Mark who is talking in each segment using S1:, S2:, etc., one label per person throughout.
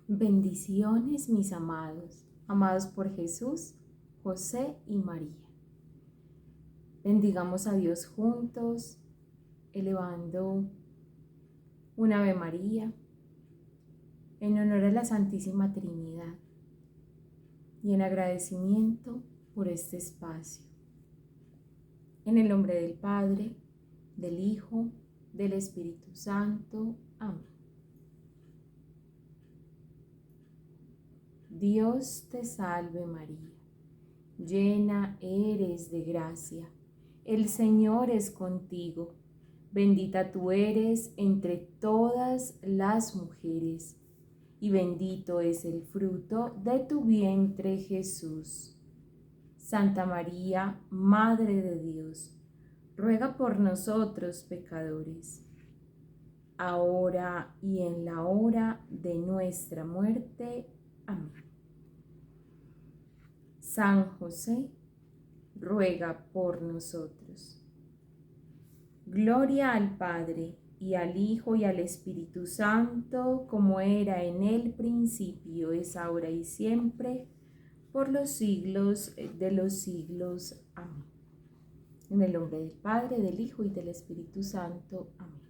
S1: Bendiciones, mis amados, amados por Jesús, José y María. Bendigamos a Dios juntos, elevando una Ave María en honor a la Santísima Trinidad y en agradecimiento por este espacio. En el nombre del Padre, del Hijo, del Espíritu Santo. Amén. Dios te salve María, llena eres de gracia, el Señor es contigo, bendita tú eres entre todas las mujeres, y bendito es el fruto de tu vientre Jesús. Santa María, Madre de Dios, ruega por nosotros pecadores, ahora y en la hora de nuestra muerte. Amén. San José, ruega por nosotros. Gloria al Padre, y al Hijo, y al Espíritu Santo, como era en el principio, es ahora y siempre, por los siglos de los siglos. Amén. En el nombre del Padre, del Hijo y del Espíritu Santo. Amén.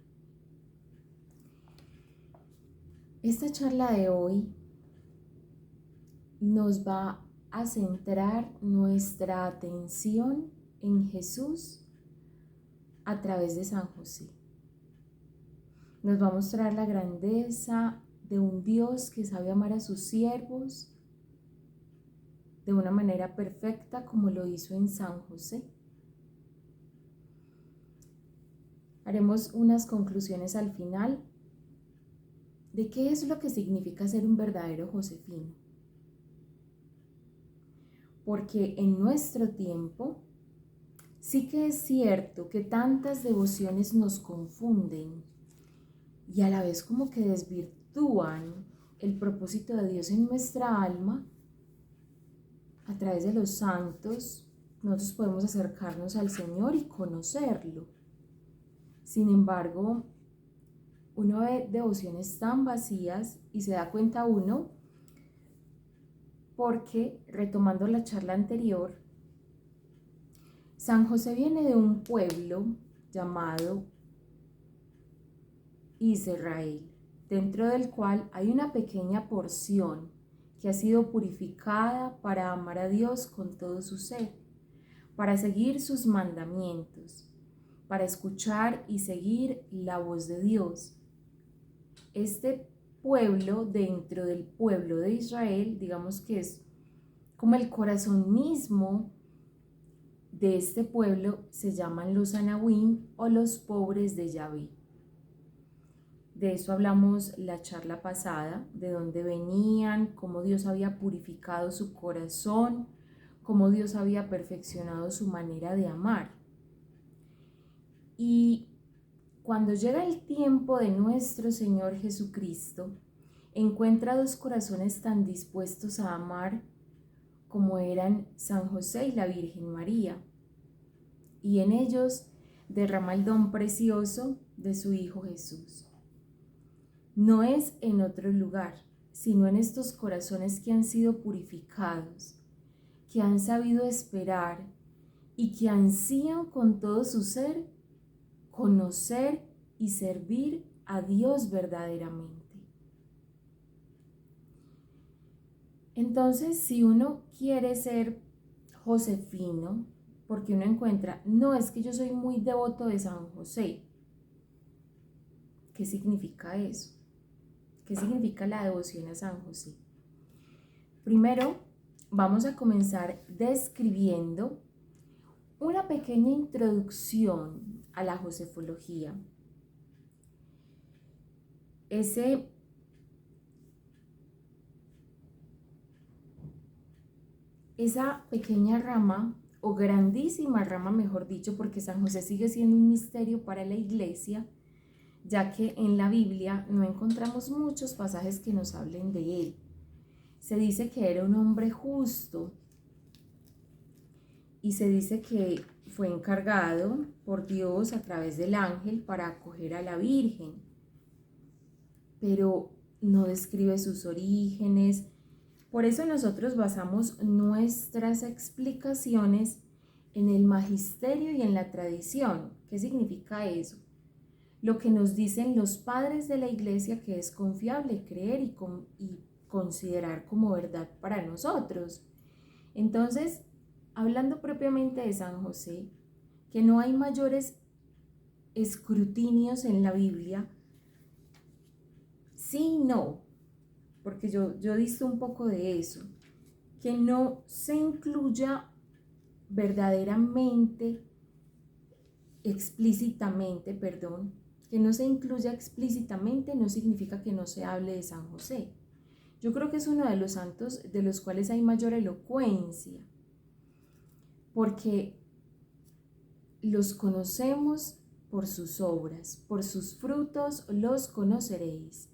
S1: Esta charla de hoy nos va a centrar nuestra atención en Jesús a través de San José. Nos va a mostrar la grandeza de un Dios que sabe amar a sus siervos de una manera perfecta, como lo hizo en San José. Haremos unas conclusiones al final de qué es lo que significa ser un verdadero josefino. Porque en nuestro tiempo sí que es cierto que tantas devociones nos confunden y a la vez como que desvirtúan el propósito de Dios en nuestra alma. A través de los santos nosotros podemos acercarnos al Señor y conocerlo. Sin embargo, uno ve devociones tan vacías y se da cuenta uno porque, retomando la charla anterior, San José viene de un pueblo llamado Israel, dentro del cual hay una pequeña porción que ha sido purificada para amar a Dios con todo su ser, para seguir sus mandamientos, para escuchar y seguir la voz de Dios. Este pueblo, dentro del pueblo de Israel, digamos que es como el corazón mismo de este pueblo, se llaman los Anahuim o los pobres de Yahvé. De eso hablamos la charla pasada, de dónde venían, cómo Dios había purificado su corazón, cómo Dios había perfeccionado su manera de amar. Y cuando llega el tiempo de nuestro Señor Jesucristo, encuentra dos corazones tan dispuestos a amar como eran San José y la Virgen María, y en ellos derrama el don precioso de su Hijo Jesús. No es en otro lugar, sino en estos corazones que han sido purificados, que han sabido esperar y que ansían con todo su ser conocer y servir a Dios verdaderamente. Entonces, si uno quiere ser josefino, porque uno encuentra, no es que yo soy muy devoto de San José. ¿Qué significa eso? ¿Qué significa la devoción a San José? Primero, vamos a comenzar describiendo una pequeña introducción a la josefología. Esa pequeña rama, o grandísima rama mejor dicho, porque San José sigue siendo un misterio para la Iglesia, ya que en la Biblia no encontramos muchos pasajes que nos hablen de él. Se dice que era un hombre justo y se dice que fue encargado por Dios a través del ángel para acoger a la Virgen. Pero no describe sus orígenes. Por eso nosotros basamos nuestras explicaciones en el magisterio y en la tradición. ¿Qué significa eso? Lo que nos dicen los padres de la Iglesia que es confiable creer y considerar como verdad para nosotros. Entonces, hablando propiamente de San José, que no hay mayores escrutinios en la Biblia, sí y no, porque yo disto un poco de eso, que no se incluya verdaderamente, explícitamente, que no se incluya explícitamente no significa que no se hable de San José. Yo creo que es uno de los santos de los cuales hay mayor elocuencia, porque los conocemos por sus obras, por sus frutos los conoceréis.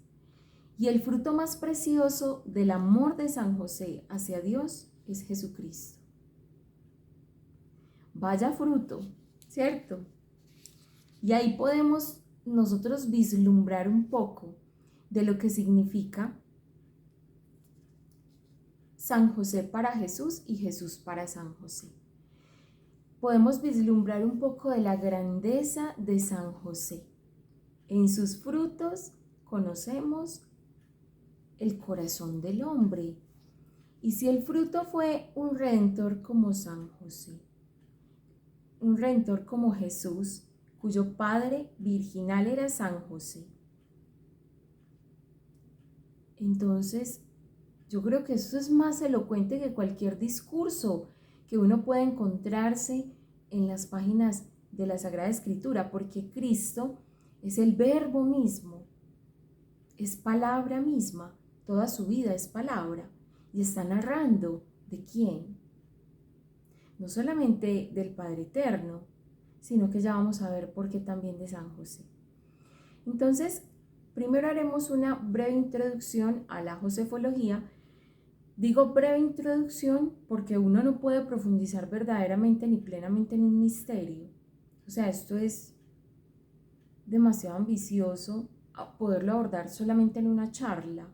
S1: Y el fruto más precioso del amor de San José hacia Dios es Jesucristo. Vaya fruto, ¿cierto? Y ahí podemos nosotros vislumbrar un poco de lo que significa San José para Jesús y Jesús para San José. Podemos vislumbrar un poco de la grandeza de San José. En sus frutos conocemos el corazón del hombre. Y si el fruto fue un redentor como San José, un redentor como Jesús, cuyo padre virginal era San José, entonces yo creo que eso es más elocuente que cualquier discurso que uno pueda encontrarse en las páginas de la Sagrada Escritura, porque Cristo es el verbo mismo, es palabra misma, toda su vida es palabra, y está narrando ¿de quién? No solamente del Padre Eterno, sino que ya vamos a ver por qué también de San José. Entonces, primero haremos una breve introducción a la josefología. Digo breve introducción porque uno no puede profundizar verdaderamente ni plenamente en un misterio. O sea, esto es demasiado ambicioso poderlo abordar solamente en una charla.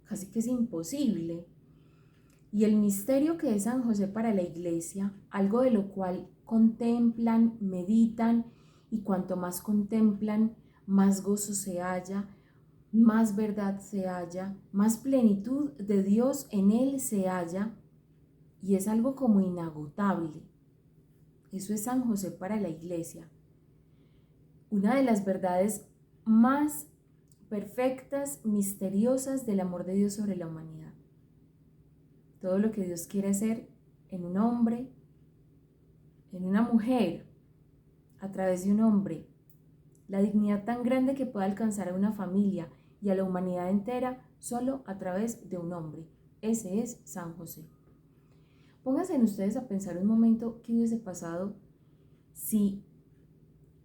S1: Casi que es imposible. Y el misterio que es San José para la Iglesia, algo de lo cual contemplan, meditan, y cuanto más contemplan, más gozo se halla, más verdad se halla, más plenitud de Dios en él se halla, y es algo como inagotable. Eso es San José para la Iglesia. Una de las verdades más perfectas, misteriosas del amor de Dios sobre la humanidad. Todo lo que Dios quiere hacer en un hombre, en una mujer, a través de un hombre. La dignidad tan grande que puede alcanzar a una familia y a la humanidad entera solo a través de un hombre. Ese es San José. Pónganse ustedes a pensar un momento qué hubiese pasado si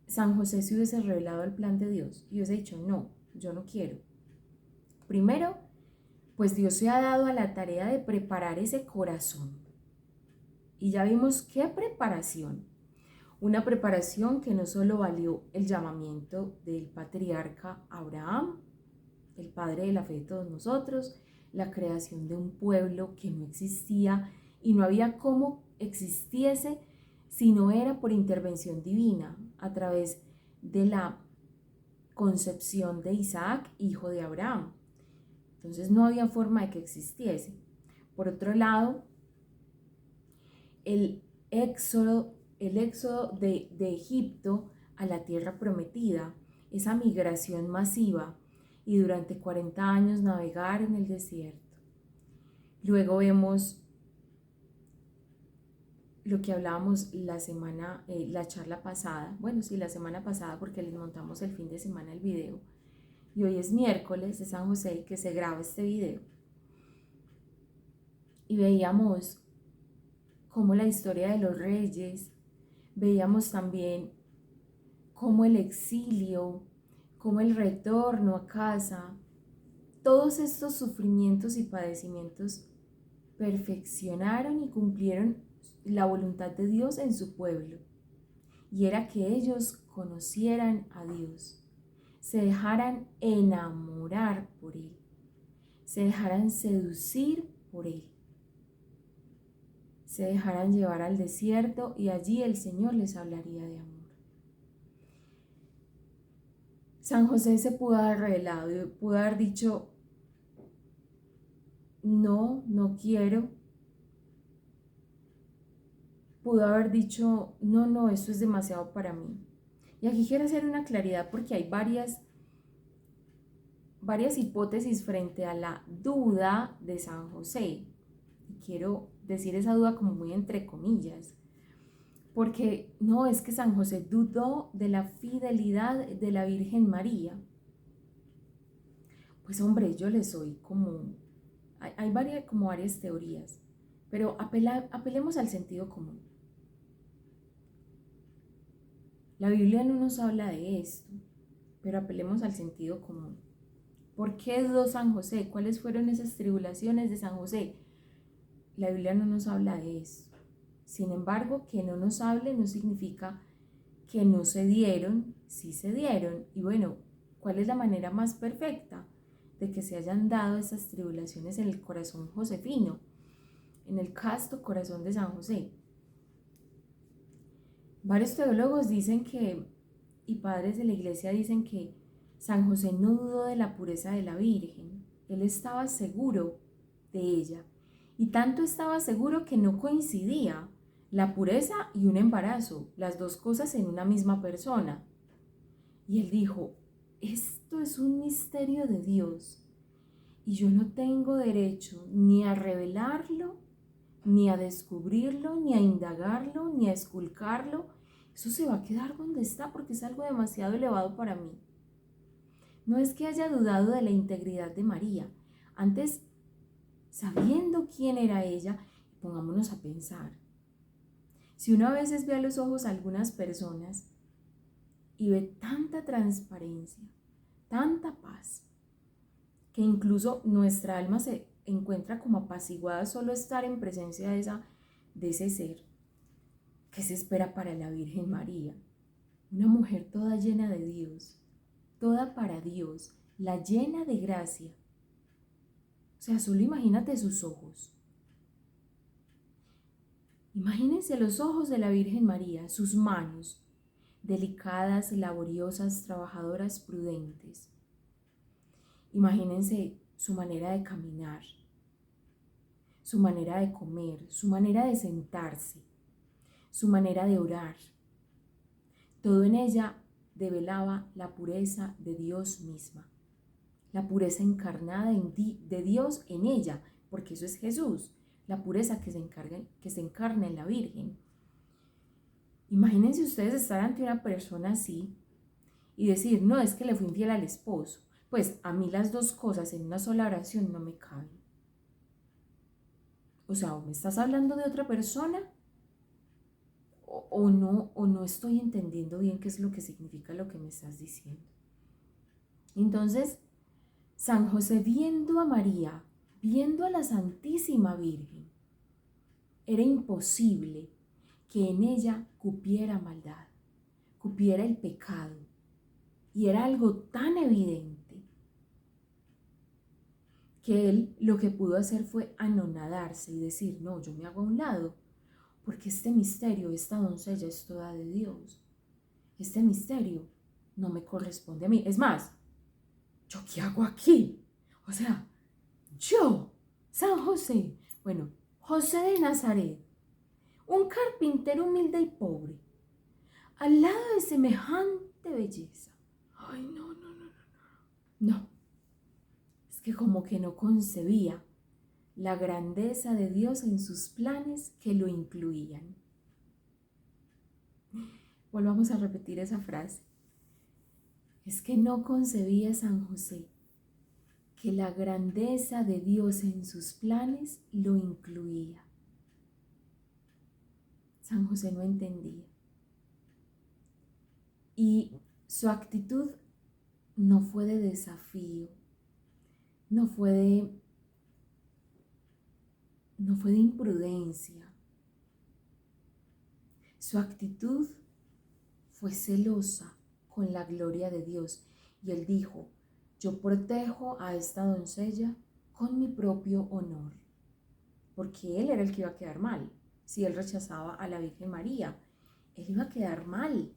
S1: San José se hubiese revelado el plan de Dios y hubiese dicho, no, yo no quiero. Primero, pues Dios se ha dado a la tarea de preparar ese corazón. Y ya vimos qué preparación. Una preparación que no solo valió el llamamiento del patriarca Abraham, el padre de la fe de todos nosotros, la creación de un pueblo que no existía y no había cómo existiese si no era por intervención divina a través de la concepción de Isaac, hijo de Abraham. Entonces no había forma de que existiese. Por otro lado, el éxodo de Egipto a la tierra prometida, esa migración masiva, y durante 40 años navegar en el desierto. Luego vemos lo que hablábamos la charla pasada, la semana pasada, porque les montamos el fin de semana el video, y hoy es miércoles de San José que se graba este video, y veíamos cómo la historia de los reyes, veíamos también cómo el exilio, cómo el retorno a casa, todos estos sufrimientos y padecimientos perfeccionaron y cumplieron la voluntad de Dios en su pueblo, y era que ellos conocieran a Dios, se dejaran enamorar por Él. se dejaran seducir por él, se dejaran llevar al desierto y allí el Señor les hablaría de amor. San José se pudo haber revelado y pudo haber dicho, no, no quiero. Pudo haber dicho, no, no, esto es demasiado para mí. Y aquí quiero hacer una claridad porque hay varias hipótesis frente a la duda de San José. Y quiero decir esa duda como muy entre comillas. Porque no es que San José dudó de la fidelidad de la Virgen María. Pues hombre, yo le soy como... Hay varias teorías, pero apelemos al sentido común. La Biblia no nos habla de esto, pero apelemos al sentido común. ¿Por qué dudó San José? ¿Cuáles fueron esas tribulaciones de San José? La Biblia no nos habla de eso. Sin embargo, que no nos hable no significa que no se dieron, sí se dieron. Y bueno, ¿cuál es la manera más perfecta de que se hayan dado esas tribulaciones en el corazón josefino, en el casto corazón de San José? Varios teólogos dicen que, y padres de la iglesia dicen que San José no dudó de la pureza de la Virgen. Él estaba seguro de ella. Y tanto estaba seguro que no coincidía la pureza y un embarazo, las dos cosas en una misma persona. Y él dijo, esto es un misterio de Dios y yo no tengo derecho ni a revelarlo, ni a descubrirlo, ni a indagarlo, ni a esculcarlo. Eso se va a quedar donde está porque es algo demasiado elevado para mí. No es que haya dudado de la integridad de María. Antes, sabiendo quién era ella, pongámonos a pensar. Si uno a veces ve a los ojos a algunas personas y ve tanta transparencia, tanta paz, que incluso nuestra alma se encuentra como apaciguada solo estar en presencia de ese ser. ¿Qué se espera para la Virgen María? Una mujer toda llena de Dios, toda para Dios, la llena de gracia. O sea, solo imagínate sus ojos. Imagínense los ojos de la Virgen María, sus manos, delicadas, laboriosas, trabajadoras, prudentes. Imagínense su manera de caminar, su manera de comer, su manera de sentarse, su manera de orar. Todo en ella develaba la pureza de Dios misma, la pureza encarnada de Dios en ella, porque eso es Jesús, la pureza que se encarna en la Virgen. Imagínense ustedes estar ante una persona así y decir, no, es que le fui infiel al esposo. Pues a mí las dos cosas en una sola oración no me caben. O sea, o me estás hablando de otra persona o no estoy entendiendo bien qué es lo que significa lo que me estás diciendo. Entonces, San José viendo a María, viendo a la Santísima Virgen, era imposible que en ella cupiera maldad, cupiera el pecado. Y era algo tan evidente que él lo que pudo hacer fue anonadarse y decir, no, yo me hago a un lado, porque este misterio, esta doncella es toda de Dios. Este misterio no me corresponde a mí. Es más, ¿yo qué hago aquí? O sea, yo, San José, bueno, José de Nazaret, un carpintero humilde y pobre, al lado de semejante belleza. Ay, no. No, es que como que no concebía la grandeza de Dios en sus planes que lo incluían. Volvamos a repetir esa frase. Es que no concebía San José que la grandeza de Dios en sus planes lo incluía. San José no entendía. Y su actitud no fue de desafío, no fue de imprudencia. Su actitud fue celosa con la gloria de Dios. Y él dijo, yo protejo a esta doncella con mi propio honor, porque él era el que iba a quedar mal. Si él rechazaba a la Virgen María, él iba a quedar mal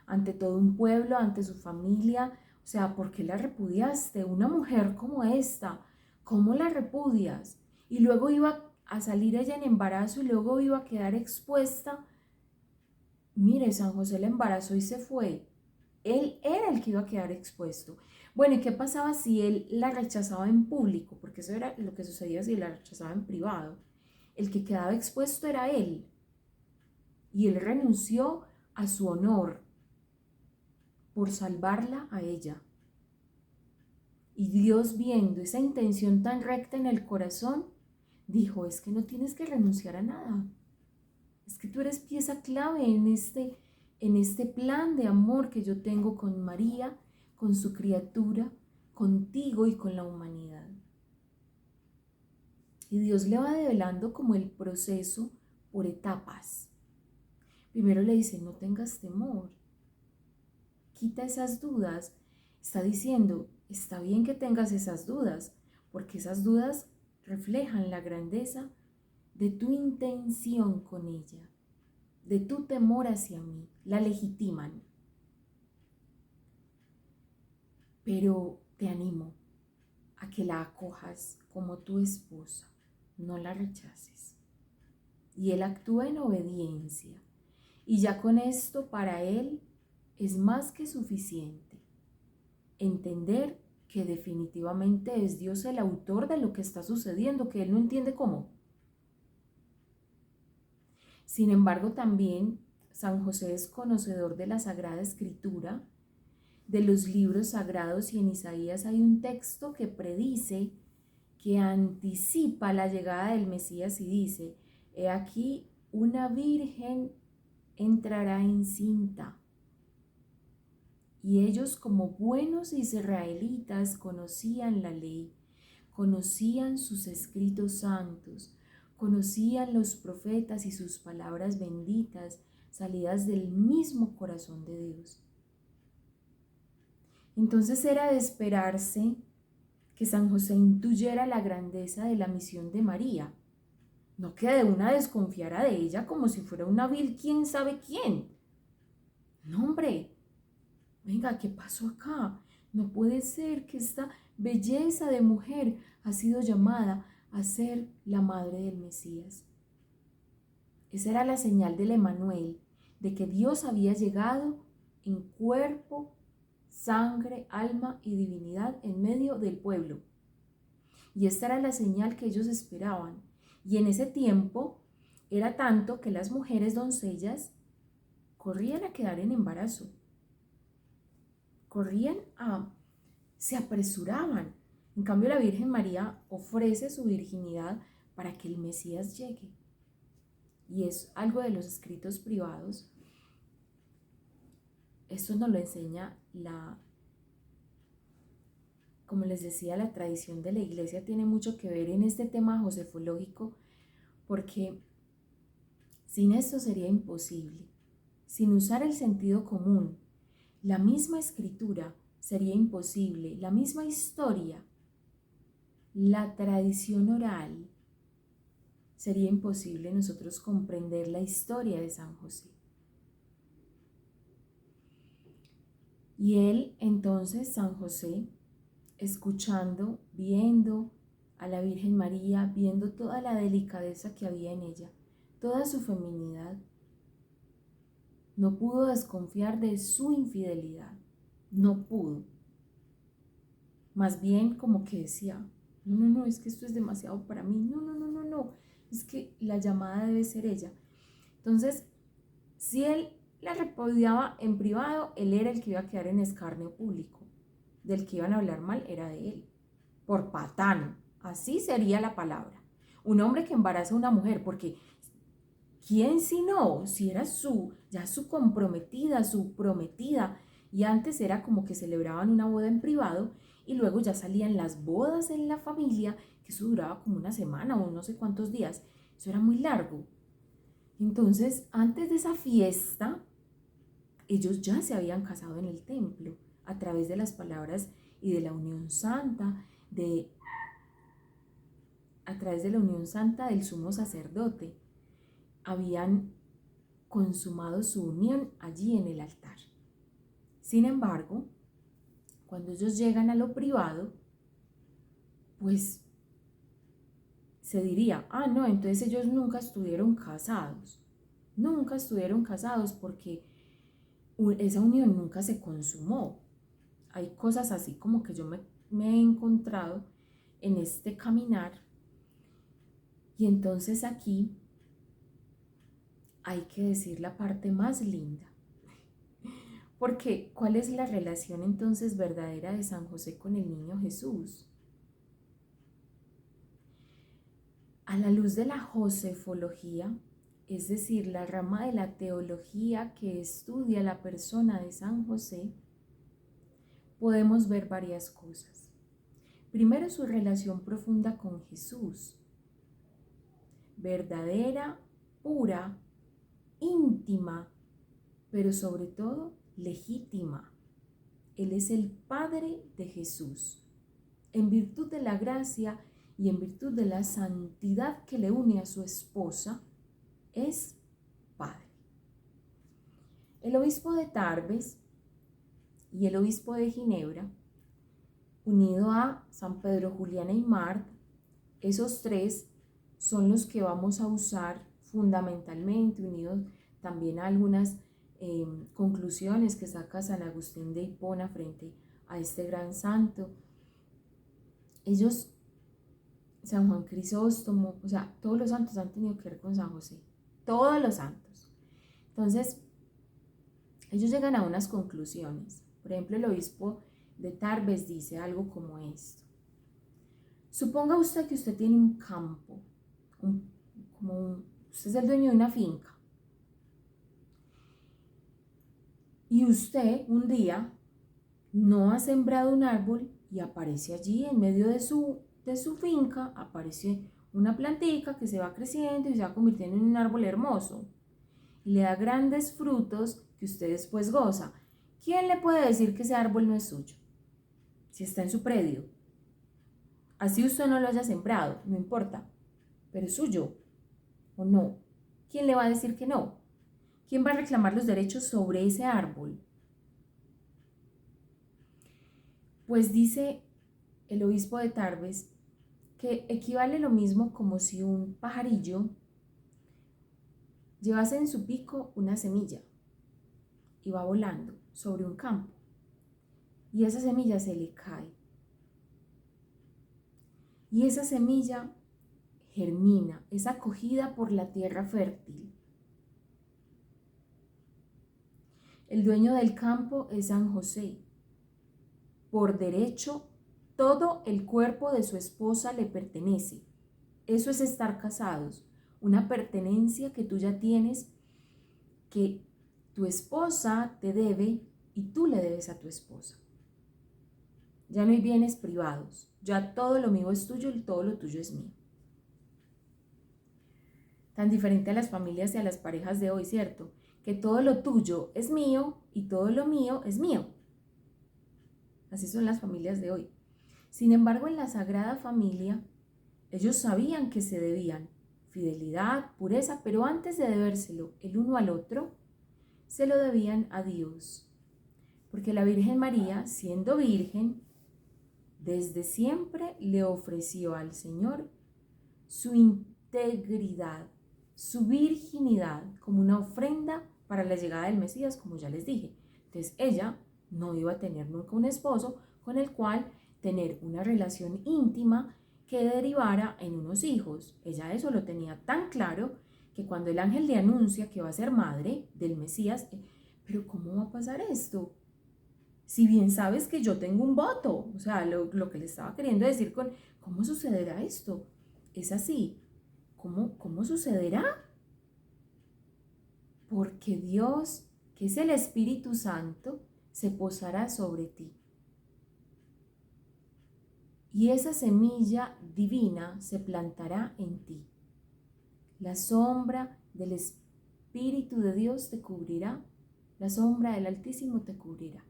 S1: ante todo un pueblo, ante su familia. O sea, ¿por qué la repudiaste? Una mujer como esta, ¿cómo la repudias? Y luego iba a salir ella en embarazo y luego iba a quedar expuesta. Mire, San José la embarazó y se fue. Él era el que iba a quedar expuesto. Bueno, ¿y qué pasaba si él la rechazaba en público? Porque eso era lo que sucedía si la rechazaba en privado. El que quedaba expuesto era él. Y él renunció a su honor por salvarla a ella. Y Dios, viendo esa intención tan recta en el corazón, dijo, es que no tienes que renunciar a nada. Es que tú eres pieza clave en este plan de amor que yo tengo con María, con su criatura, contigo y con la humanidad. Y Dios le va develando como el proceso por etapas. Primero le dice, no tengas temor, quita esas dudas. Está diciendo, está bien que tengas esas dudas, porque esas dudas reflejan la grandeza de tu intención con ella, de tu temor hacia mí, la legitiman. Pero te animo a que la acojas como tu esposa, no la rechaces. Y él actúa en obediencia. Y ya con esto para él es más que suficiente. Entender que definitivamente es Dios el autor de lo que está sucediendo, que él no entiende cómo. Sin embargo, también San José es conocedor de la Sagrada Escritura, de los libros sagrados, y en Isaías hay un texto que predice, que anticipa la llegada del Mesías y dice, he aquí una virgen entrará encinta. Y ellos, como buenos israelitas, conocían la ley, conocían sus escritos santos, conocían los profetas y sus palabras benditas salidas del mismo corazón de Dios. Entonces era de esperarse que San José intuyera la grandeza de la misión de María, no que de una desconfiara de ella como si fuera una vil quién sabe quién. No, hombre, venga, ¿qué pasó acá? No puede ser que esta belleza de mujer ha sido llamada a ser la madre del Mesías. Esa era la señal del Emanuel, de que Dios había llegado en cuerpo, sangre, alma y divinidad en medio del pueblo. Y esta era la señal que ellos esperaban. Y en ese tiempo era tanto que las mujeres doncellas corrían a quedar en embarazo. Se apresuraban. En cambio, la Virgen María ofrece su virginidad para que el Mesías llegue. Y es algo de los escritos privados. Esto nos lo enseña como les decía, la tradición de la Iglesia tiene mucho que ver en este tema josefológico, porque sin esto sería imposible. Sin usar el sentido común, la misma escritura sería imposible, la misma historia, la tradición oral, sería imposible nosotros comprender la historia de San José. Y él, entonces, San José, escuchando, viendo a la Virgen María, viendo toda la delicadeza que había en ella, toda su feminidad, no pudo desconfiar de su infidelidad, no pudo. Más bien como que decía, no, es que esto es demasiado para mí, no, es que la llamada debe ser ella. Entonces, si él la repudiaba en privado, él era el que iba a quedar en escarnio público. Del que iban a hablar mal era de él, por patán, así sería la palabra. Un hombre que embaraza a una mujer, porque ¿quién si no? Si era ya su comprometida, su prometida, y antes era como que celebraban una boda en privado y luego ya salían las bodas en la familia, que eso duraba como una semana o no sé cuántos días, eso era muy largo. Entonces, antes de esa fiesta, ellos ya se habían casado en el templo a través de las palabras y de la unión santa, de través de la unión santa del sumo sacerdote, habían consumado su unión allí en el altar. Sin embargo, cuando ellos llegan a lo privado, pues se diría, no, entonces ellos nunca estuvieron casados. Nunca estuvieron casados porque esa unión nunca se consumó. Hay cosas así como que yo me he encontrado en este caminar. Y entonces aquí hay que decir la parte más linda. Porque, ¿cuál es la relación entonces verdadera de San José con el niño Jesús? A la luz de la josefología, es decir, la rama de la teología que estudia la persona de San José, podemos ver varias cosas. Primero, su relación profunda con Jesús, verdadera, pura, íntima, pero sobre todo legítima. Él es el Padre de Jesús. En virtud de la gracia y en virtud de la santidad que le une a su esposa, es Padre. El obispo de Tarbes y el obispo de Ginebra, unido a San Pedro Julián Aymar, esos tres son los que vamos a usar fundamentalmente, unidos también a algunas conclusiones que saca San Agustín de Hipona frente a este gran santo. Ellos, San Juan Crisóstomo, o sea, todos los santos han tenido que ver con San José, todos los santos. Entonces, ellos llegan a unas conclusiones. Por ejemplo, el obispo de Tarbes dice algo como esto. Suponga usted que usted tiene un campo, usted es el dueño de una finca. Y usted un día no ha sembrado un árbol y aparece allí en medio de su finca, aparece una plantica que se va creciendo y se va convirtiendo en un árbol hermoso. Y le da grandes frutos que usted después goza. ¿Quién le puede decir que ese árbol no es suyo? Si está en su predio. Así usted no lo haya sembrado, no importa, pero es suyo o no. ¿Quién le va a decir que no? ¿Quién va a reclamar los derechos sobre ese árbol? Pues dice el obispo de Tarbes que equivale lo mismo como si un pajarillo llevase en su pico una semilla y va volando sobre un campo y esa semilla se le cae y esa semilla germina, es acogida por la tierra fértil. El dueño del campo es San José. Por derecho, todo el cuerpo de su esposa le pertenece. Eso es estar casados, una pertenencia que tú ya tienes, que tu esposa te debe y tú le debes a tu esposa. Ya no hay bienes privados, ya todo lo mío es tuyo y todo lo tuyo es mío. Tan diferente a las familias y a las parejas de hoy, ¿cierto? Que todo lo tuyo es mío y todo lo mío es mío. Así son las familias de hoy. Sin embargo, en la Sagrada Familia, ellos sabían que se debían fidelidad, pureza, pero antes de debérselo el uno al otro, se lo debían a Dios. Porque la Virgen María, siendo virgen, desde siempre le ofreció al Señor su integridad, su virginidad, como una ofrenda para la llegada del Mesías, como ya les dije. Entonces ella no iba a tener nunca un esposo con el cual tener una relación íntima que derivara en unos hijos. Ella eso lo tenía tan claro que cuando el ángel le anuncia que va a ser madre del Mesías, pero ¿cómo va a pasar esto? Si bien sabes que yo tengo un voto, o sea, lo que le estaba queriendo decir con ¿cómo sucederá esto? Es así. ¿Cómo sucederá? Porque Dios, que es el Espíritu Santo, se posará sobre ti. Y esa semilla divina se plantará en ti. La sombra del Espíritu de Dios te cubrirá, la sombra del Altísimo te cubrirá.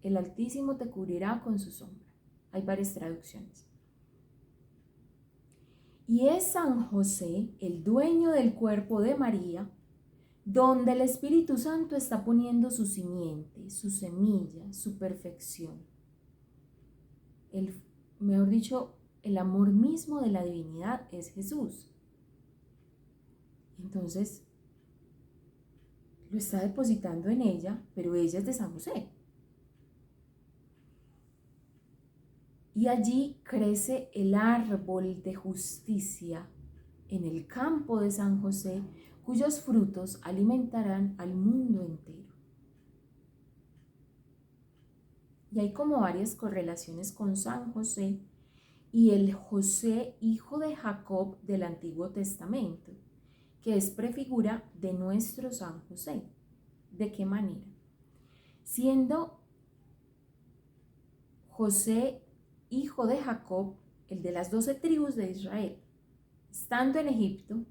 S1: El Altísimo te cubrirá con su sombra. Hay varias traducciones. Y es San José, el dueño del cuerpo de María, donde el Espíritu Santo está poniendo su simiente, su semilla, su perfección. Mejor dicho, el amor mismo de la divinidad es Jesús. Entonces, lo está depositando en ella, pero ella es de San José. Y allí crece el árbol de justicia en el campo de San José, cuyos frutos alimentarán al mundo entero. Y hay como varias correlaciones con San José y el José, hijo de Jacob del Antiguo Testamento, que es prefigura de nuestro San José. ¿De qué manera? Siendo José, hijo de Jacob, el de las 12 tribus de Israel, estando en Egipto,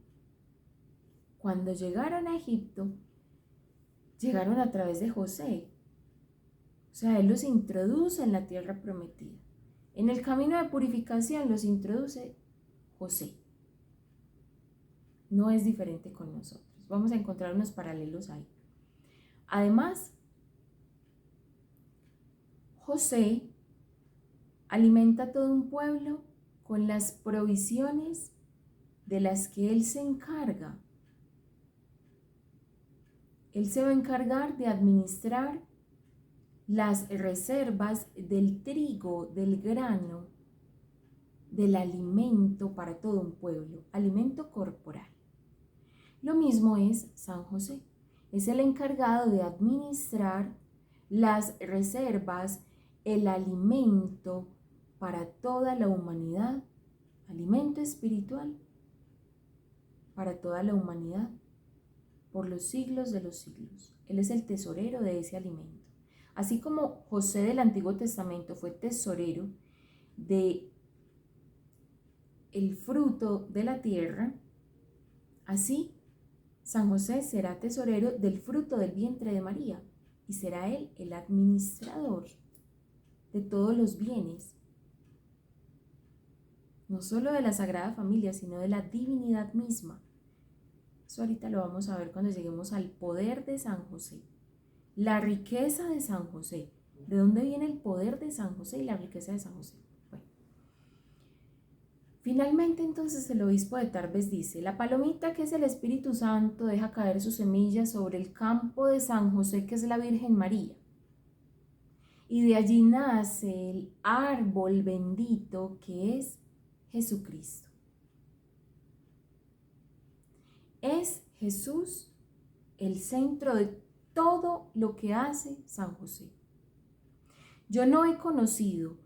S1: cuando llegaron a Egipto, llegaron a través de José. O sea, él los introduce en la tierra prometida. En el camino de purificación los introduce José. No es diferente con nosotros. Vamos a encontrar unos paralelos ahí. Además, José alimenta a todo un pueblo con las provisiones de las que él se encarga. Él se va a encargar de administrar las reservas del trigo, del grano, del alimento para todo un pueblo, alimento corporal. Lo mismo es San José. Es el encargado de administrar las reservas, el alimento para toda la humanidad, alimento espiritual para toda la humanidad por los siglos de los siglos. Él es el tesorero de ese alimento. Así como José del Antiguo Testamento fue tesorero de el fruto de la tierra, así San José será tesorero del fruto del vientre de María y será él el administrador de todos los bienes, no solo de la Sagrada Familia, sino de la divinidad misma. Eso ahorita lo vamos a ver cuando lleguemos al poder de San José, la riqueza de San José. ¿De dónde viene el poder de San José y la riqueza de San José? Bueno, finalmente entonces el obispo de Tarbes dice: la palomita, que es el Espíritu Santo, deja caer sus semillas sobre el campo de San José, que es la Virgen María. Y de allí nace el árbol bendito que es Jesucristo. Es Jesús el centro de todo lo que hace San José. Yo no he conocido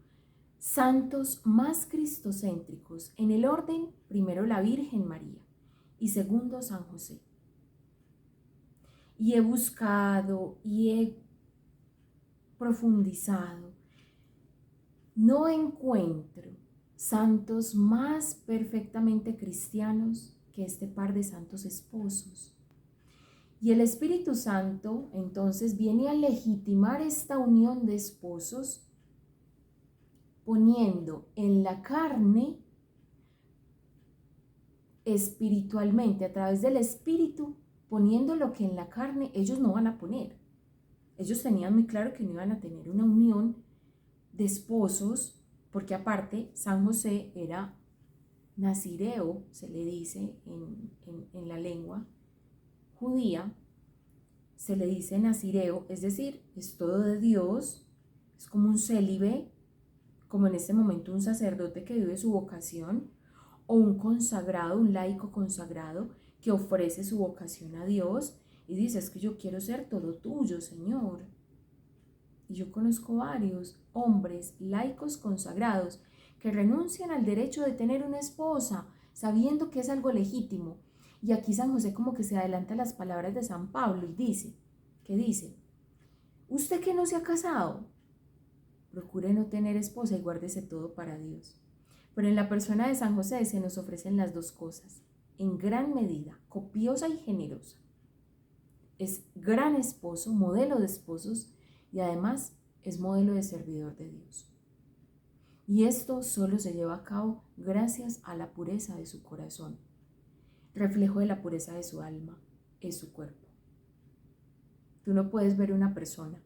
S1: santos más cristocéntricos en el orden, primero la Virgen María y segundo San José. Y he buscado y he profundizado. No encuentro santos más perfectamente cristianos que este par de santos esposos. Y el Espíritu Santo entonces viene a legitimar esta unión de esposos, poniendo en la carne espiritualmente, a través del Espíritu, poniendo lo que en la carne ellos no van a poner. Ellos tenían muy claro que no iban a tener una unión de esposos, porque aparte San José era nazireo, se le dice en la lengua judía, se le dice nazireo, es decir, es todo de Dios, es como un célibe, como en este momento un sacerdote que vive su vocación, o un consagrado, un laico consagrado que ofrece su vocación a Dios y dice: es que yo quiero ser todo tuyo, Señor. Y yo conozco varios hombres laicos consagrados que renuncian al derecho de tener una esposa, sabiendo que es algo legítimo. Y aquí San José como que se adelanta a las palabras de San Pablo y dice, ¿qué dice? Usted que no se ha casado, procure no tener esposa y guárdese todo para Dios. Pero en la persona de San José se nos ofrecen las dos cosas, en gran medida, copiosa y generosa. Es gran esposo, modelo de esposos, y además es modelo de servidor de Dios. Y esto solo se lleva a cabo gracias a la pureza de su corazón. Reflejo de la pureza de su alma es su cuerpo. Tú no puedes ver una persona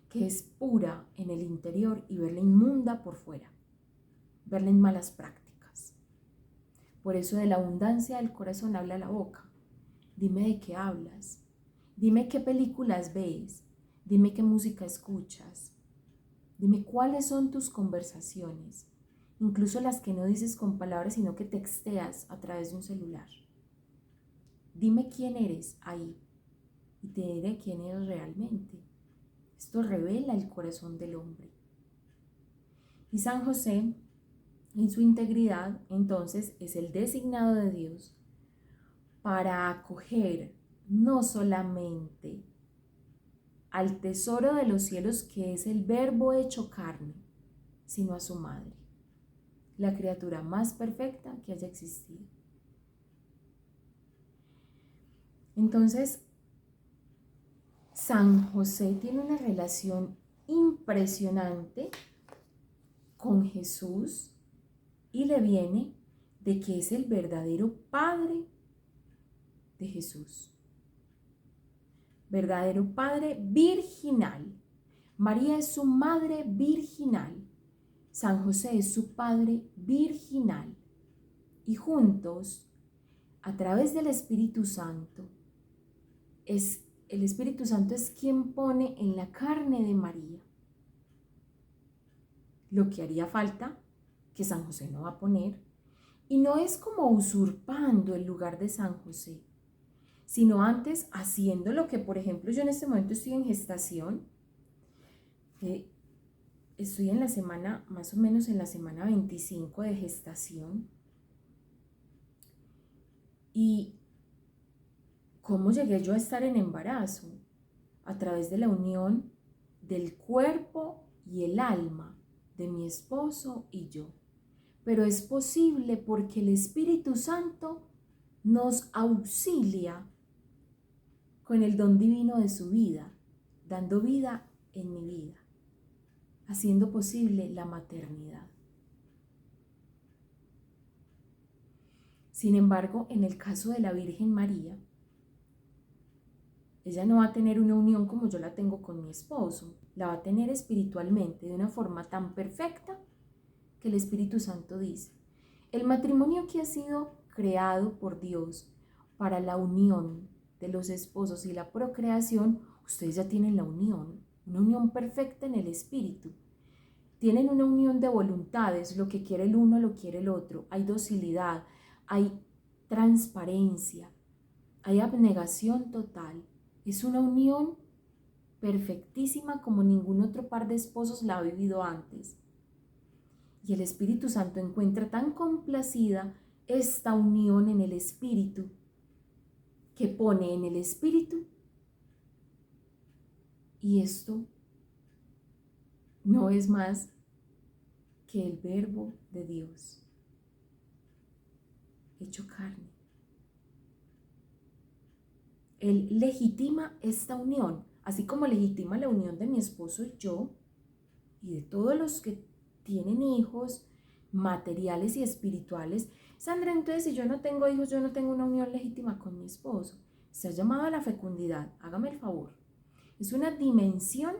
S1: que es pura en el interior y verla inmunda por fuera, verla en malas prácticas. Por eso de la abundancia del corazón habla la boca. Dime de qué hablas, dime qué películas ves, dime qué música escuchas, dime cuáles son tus conversaciones, incluso las que no dices con palabras sino que texteas a través de un celular. Dime quién eres ahí y te diré quién eres realmente. Esto revela el corazón del hombre. Y San José, en su integridad, entonces, es el designado de Dios para acoger no solamente al tesoro de los cielos, que es el Verbo hecho carne, sino a su madre, la criatura más perfecta que haya existido. Entonces, San José tiene una relación impresionante con Jesús y le viene de que es el verdadero padre de Jesús. Verdadero padre virginal. María es su madre virginal. San José es su padre virginal. Y juntos, a través del Espíritu Santo, el Espíritu Santo es quien pone en la carne de María lo que haría falta, que San José no va a poner, y no es como usurpando el lugar de San José, sino antes haciendo lo que, por ejemplo, yo en este momento estoy en gestación, estoy en la semana, más o menos en la semana 25 de gestación, y ¿cómo llegué yo a estar en embarazo? A través de la unión del cuerpo y el alma de mi esposo y yo. Pero es posible porque el Espíritu Santo nos auxilia con el don divino de su vida, dando vida en mi vida, haciendo posible la maternidad. Sin embargo, en el caso de la Virgen María, ella no va a tener una unión como yo la tengo con mi esposo, la va a tener espiritualmente de una forma tan perfecta que el Espíritu Santo dice: el matrimonio que ha sido creado por Dios para la unión de los esposos y la procreación, ustedes ya tienen la unión, una unión perfecta en el Espíritu. Tienen una unión de voluntades, lo que quiere el uno lo quiere el otro, hay docilidad, hay transparencia, hay abnegación total. Es una unión perfectísima como ningún otro par de esposos la ha vivido antes. Y el Espíritu Santo encuentra tan complacida esta unión en el Espíritu, que pone en el Espíritu, y esto no es más que el Verbo de Dios hecho carne. Él legitima esta unión, así como legitima la unión de mi esposo y yo, y de todos los que tienen hijos materiales y espirituales. Sandra, entonces si yo no tengo hijos, yo no tengo una unión legítima con mi esposo. Se ha llamado a la fecundidad, hágame el favor. Es una dimensión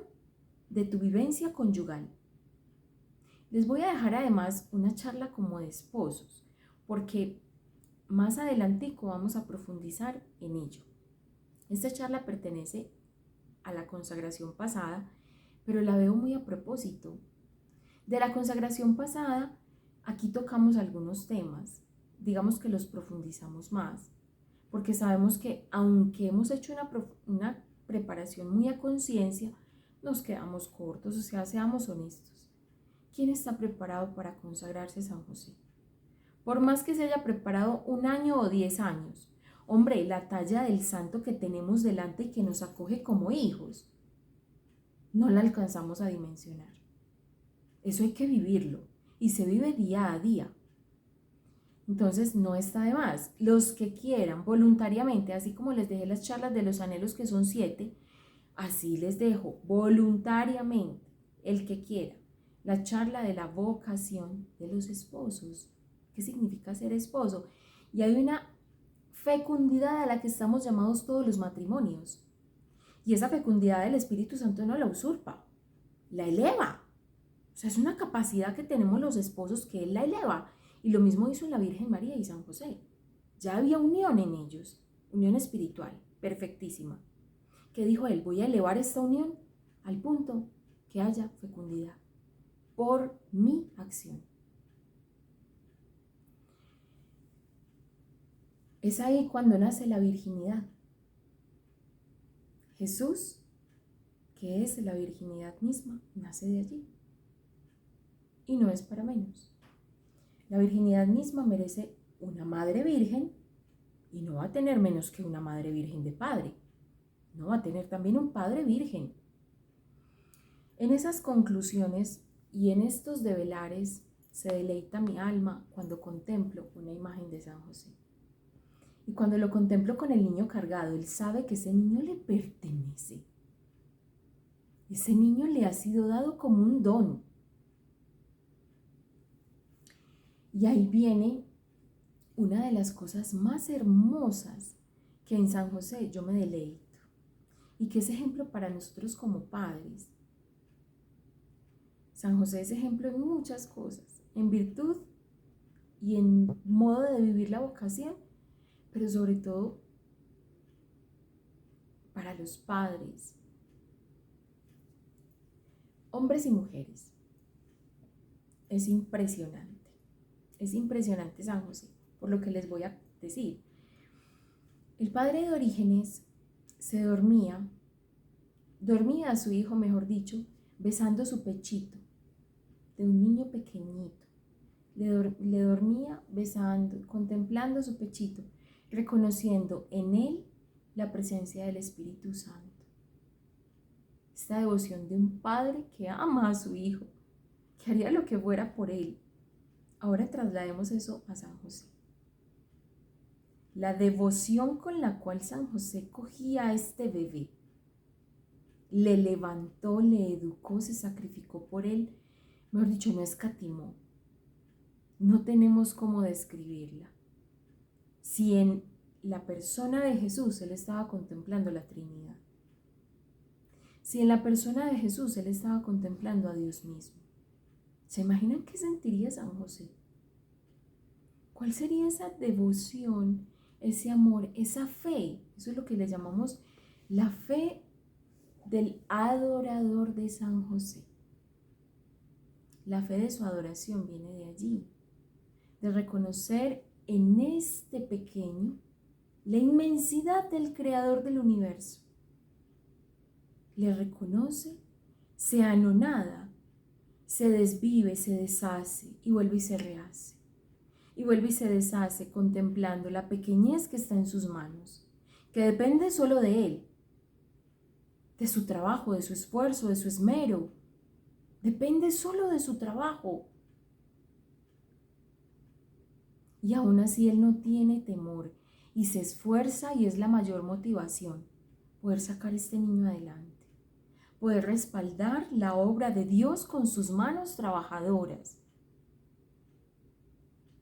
S1: de tu vivencia conyugal. Les voy a dejar además una charla como de esposos, porque más adelantico vamos a profundizar en ello. Esta charla pertenece a la consagración pasada, pero la veo muy a propósito. De la consagración pasada, aquí tocamos algunos temas, digamos que los profundizamos más, porque sabemos que aunque hemos hecho una preparación muy a conciencia, nos quedamos cortos, o sea, seamos honestos. ¿Quién está preparado para consagrarse a San José? Por más que se haya preparado 1 año o 10 años, hombre, la talla del santo que tenemos delante y que nos acoge como hijos, no la alcanzamos a dimensionar. Eso hay que vivirlo y se vive día a día. Entonces no está de más. Los que quieran voluntariamente, así como les dejé las charlas de los anhelos que son 7, así les dejo voluntariamente el que quiera la charla de la vocación de los esposos. ¿Qué significa ser esposo? Y hay una fecundidad a la que estamos llamados todos los matrimonios. Y esa fecundidad del Espíritu Santo no la usurpa, la eleva. O sea, es una capacidad que tenemos los esposos que Él la eleva. Y lo mismo hizo la Virgen María y San José. Ya había unión en ellos, unión espiritual, perfectísima. ¿Qué dijo Él? Voy a elevar esta unión al punto que haya fecundidad por mi acción. Es ahí cuando nace la virginidad. Jesús, que es la virginidad misma, nace de allí. Y no es para menos. La virginidad misma merece una madre virgen y no va a tener menos que una madre virgen de padre. No va a tener también un padre virgen. En esas conclusiones y en estos develares se deleita mi alma cuando contemplo una imagen de San José. Y cuando lo contemplo con el niño cargado, él sabe que ese niño le pertenece. Ese niño le ha sido dado como un don. Y ahí viene una de las cosas más hermosas que en San José yo me deleito y que es ejemplo para nosotros como padres. San José es ejemplo en muchas cosas, en virtud y en modo de vivir la vocación, pero sobre todo para los padres, hombres y mujeres. Es impresionante San José, por lo que les voy a decir. El padre de Orígenes se dormía a su hijo, mejor dicho, besando su pechito de un niño pequeñito. Le dormía besando, contemplando su pechito, reconociendo en él la presencia del Espíritu Santo. Esta devoción de un padre que ama a su hijo, que haría lo que fuera por él. Ahora traslademos eso a San José. La devoción con la cual San José cogía a este bebé, le levantó, le educó, se sacrificó por él, mejor dicho, no escatimó. No tenemos cómo describirla. Si en la persona de Jesús él estaba contemplando la Trinidad, si en la persona de Jesús él estaba contemplando a Dios mismo, ¿se imaginan qué sentiría San José? ¿Cuál sería esa devoción, ese amor, esa fe? Eso es lo que le llamamos la fe del adorador de San José. La fe de su adoración viene de allí, de reconocer en este pequeño la inmensidad del creador del universo. Le reconoce, se anonada, se desvive, se deshace y vuelve y se rehace. Y vuelve y se deshace contemplando la pequeñez que está en sus manos, que depende solo de él, de su trabajo, de su esfuerzo, de su esmero. Depende solo de su trabajo. Y aún así él no tiene temor y se esfuerza, y es la mayor motivación, poder sacar a este niño adelante, poder respaldar la obra de Dios con sus manos trabajadoras.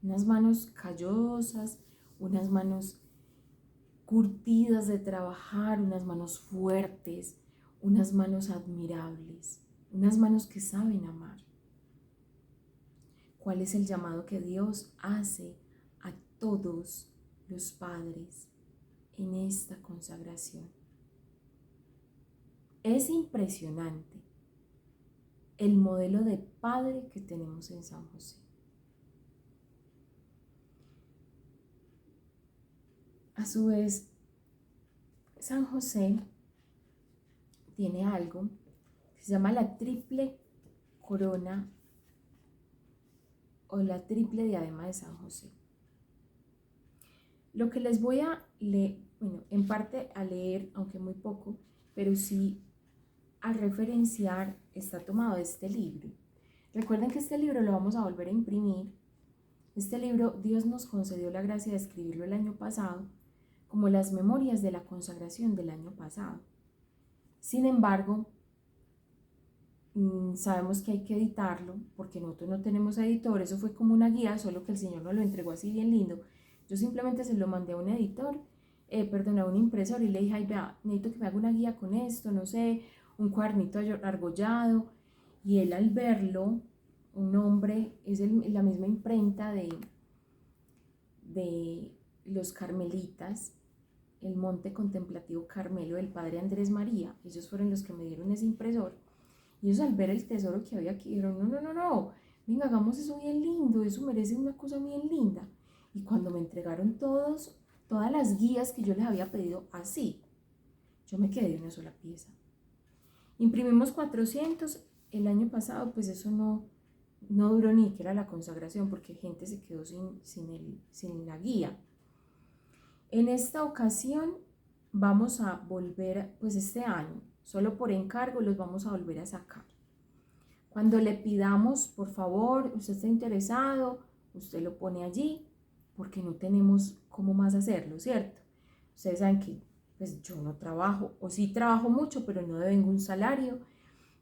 S1: Unas manos callosas, unas manos curtidas de trabajar, unas manos fuertes, unas manos admirables, unas manos que saben amar. ¿Cuál es el llamado que Dios hace a todos los padres en esta consagración? Es impresionante el modelo de padre que tenemos en San José. A su vez, San José tiene algo que se llama la triple corona o la triple diadema de San José. Lo que les voy a leer, en parte a leer, aunque muy poco, pero sí a referenciar, está tomado de este libro. Recuerden que este libro lo vamos a volver a imprimir. Este libro Dios nos concedió la gracia de escribirlo el año pasado, como las memorias de la consagración del año pasado. Sin embargo, Sabemos que hay que editarlo porque nosotros no tenemos editor, eso fue como una guía, solo que el Señor nos lo entregó así bien lindo. Yo simplemente se lo mandé a un editor, perdón, a un impresor y le dije, ay, vea, necesito que me haga una guía con esto, no sé, un cuadernito argollado. Y él al verlo, un hombre, es la misma imprenta de los carmelitas, el Monte Contemplativo Carmelo del Padre Andrés María, ellos fueron los que me dieron ese impresor. Y ellos al ver el tesoro que había aquí dijeron, no, no, no, no, venga, hagamos eso bien lindo, eso merece una cosa bien linda. Y cuando me entregaron todas las guías que yo les había pedido así, yo me quedé de una sola pieza. Imprimimos 400, el año pasado pues eso no duró ni que era la consagración porque gente se quedó sin la guía. En esta ocasión vamos a volver, pues este año, solo por encargo los vamos a volver a sacar. Cuando le pidamos, por favor, usted está interesado, usted lo pone allí, porque no tenemos cómo más hacerlo, ¿cierto? Ustedes saben que pues yo no trabajo, o sí trabajo mucho, pero no devengo un salario,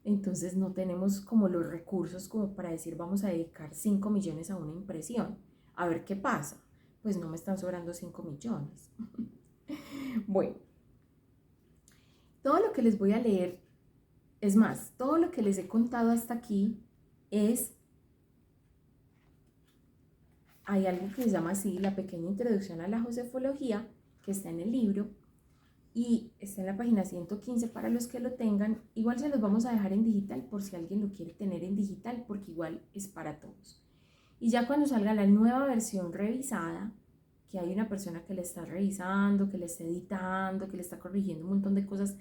S1: entonces no tenemos como los recursos como para decir vamos a dedicar 5 millones a una impresión, a ver qué pasa. Pues no me están sobrando 5 millones. Bueno, todo lo que les voy a leer, es más, todo lo que les he contado hasta aquí hay algo que se llama así, la pequeña introducción a la josefología, que está en el libro y está en la página 115 para los que lo tengan. Igual se los vamos a dejar en digital por si alguien lo quiere tener en digital, porque igual es para todos. Y ya cuando salga la nueva versión revisada, que hay una persona que le está revisando, que le está editando, que le está corrigiendo un montón de cosas,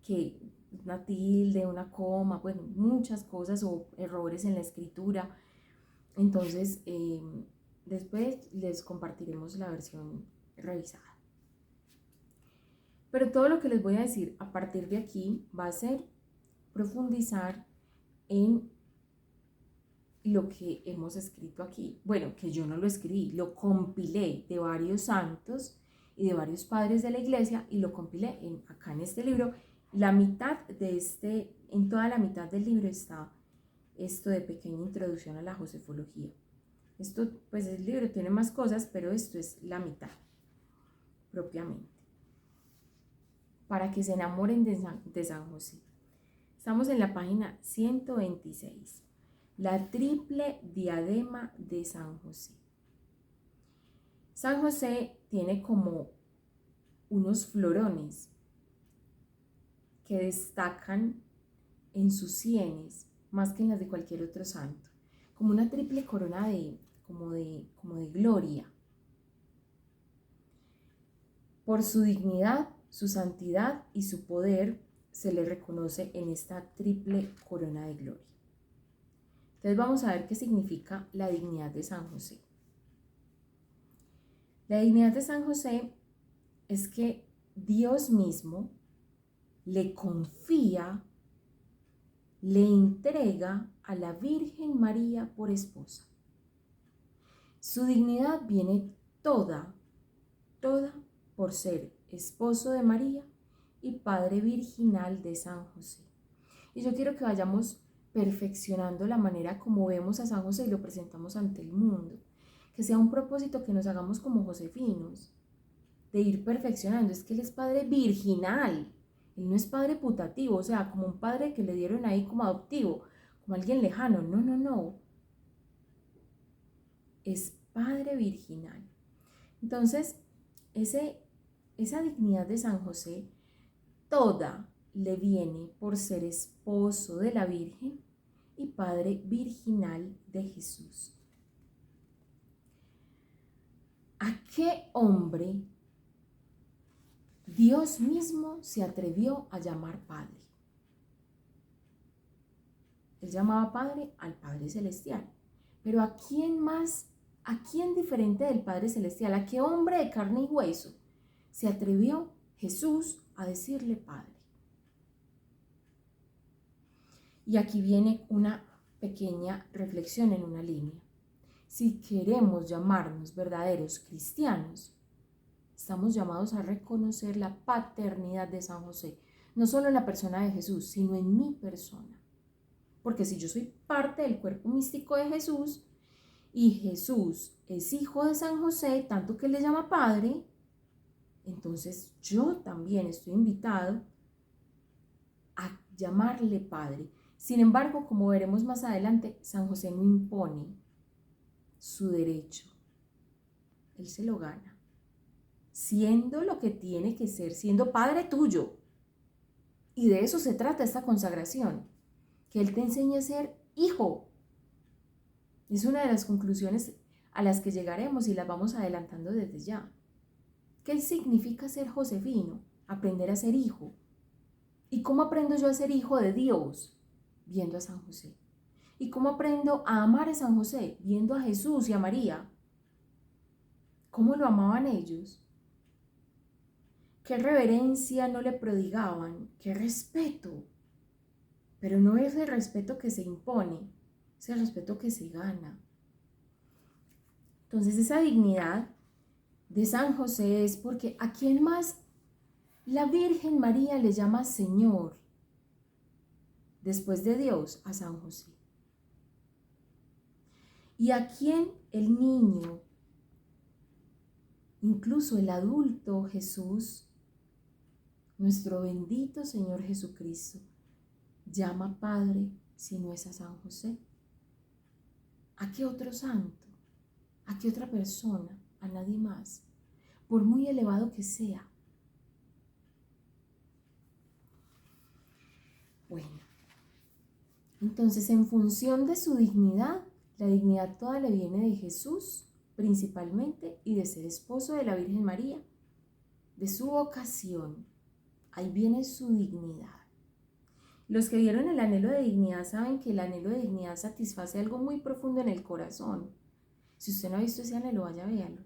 S1: que una tilde, una coma, bueno, muchas cosas o errores en la escritura. Entonces, después les compartiremos la versión revisada. Pero todo lo que les voy a decir a partir de aquí va a ser profundizar en lo que hemos escrito aquí. Bueno, que yo no lo escribí, lo compilé de varios santos y de varios padres de la iglesia y lo compilé acá en este libro. La mitad de en toda la mitad del libro está esto de pequeña introducción a la josefología. Esto, pues el libro tiene más cosas, pero esto es la mitad, propiamente. Para que se enamoren de San José. Estamos en la página 126. La triple diadema de San José. San José tiene como unos florones que destacan en sus sienes más que en las de cualquier otro santo, como una triple corona como de gloria. Por su dignidad, su santidad y su poder se le reconoce en esta triple corona de gloria. Entonces vamos a ver qué significa la dignidad de San José. La dignidad de San José es que Dios mismo le confía, le entrega a la Virgen María por esposa. Su dignidad viene toda por ser esposo de María y padre virginal de San José. Y yo quiero que vayamos perfeccionando la manera como vemos a San José y lo presentamos ante el mundo. Que sea un propósito que nos hagamos como josefinos, de ir perfeccionando. Es que él es padre virginal, él no es padre putativo, o sea, como un padre que le dieron ahí como adoptivo, como alguien lejano. No, no, no. Es padre virginal. Entonces, esa dignidad de San José, toda le viene por ser esposo de la Virgen y padre virginal de Jesús. ¿A qué hombre Dios mismo se atrevió a llamar Padre? Él llamaba Padre al Padre Celestial. Pero ¿a quién más, a quién diferente del Padre Celestial, a qué hombre de carne y hueso se atrevió Jesús a decirle Padre? Y aquí viene una pequeña reflexión en una línea. Si queremos llamarnos verdaderos cristianos, estamos llamados a reconocer la paternidad de San José, no solo en la persona de Jesús, sino en mi persona. Porque si yo soy parte del cuerpo místico de Jesús y Jesús es hijo de San José, tanto que le llama Padre, entonces yo también estoy invitado a llamarle Padre. Sin embargo, como veremos más adelante, San José no impone su derecho. Él se lo gana, siendo lo que tiene que ser, siendo Padre tuyo. Y de eso se trata esta consagración, que Él te enseñe a ser hijo. Es una de las conclusiones a las que llegaremos y las vamos adelantando desde ya. ¿Qué significa ser josefino? Aprender a ser hijo. ¿Y cómo aprendo yo a ser hijo de Dios? Viendo a San José. ¿Y cómo aprendo a amar a San José? Viendo a Jesús y a María. ¿Cómo lo amaban ellos? ¿Qué reverencia no le prodigaban? ¿Qué respeto? Pero no es el respeto que se impone, es el respeto que se gana. Entonces esa dignidad de San José es porque ¿a quién más la Virgen María le llama Señor? Después de Dios, a San José. ¿Y a quién el niño, incluso el adulto Jesús, nuestro bendito Señor Jesucristo, llama Padre si no es a San José? ¿A qué otro santo? ¿A qué otra persona? A nadie más, por muy elevado que sea. Bueno, entonces en función de su dignidad, la dignidad toda le viene de Jesús principalmente y de ser esposo de la Virgen María, de su vocación. Ahí viene su dignidad. Los que vieron el anhelo de dignidad saben que el anhelo de dignidad satisface algo muy profundo en el corazón. Si usted no ha visto ese anhelo, vaya a verlo.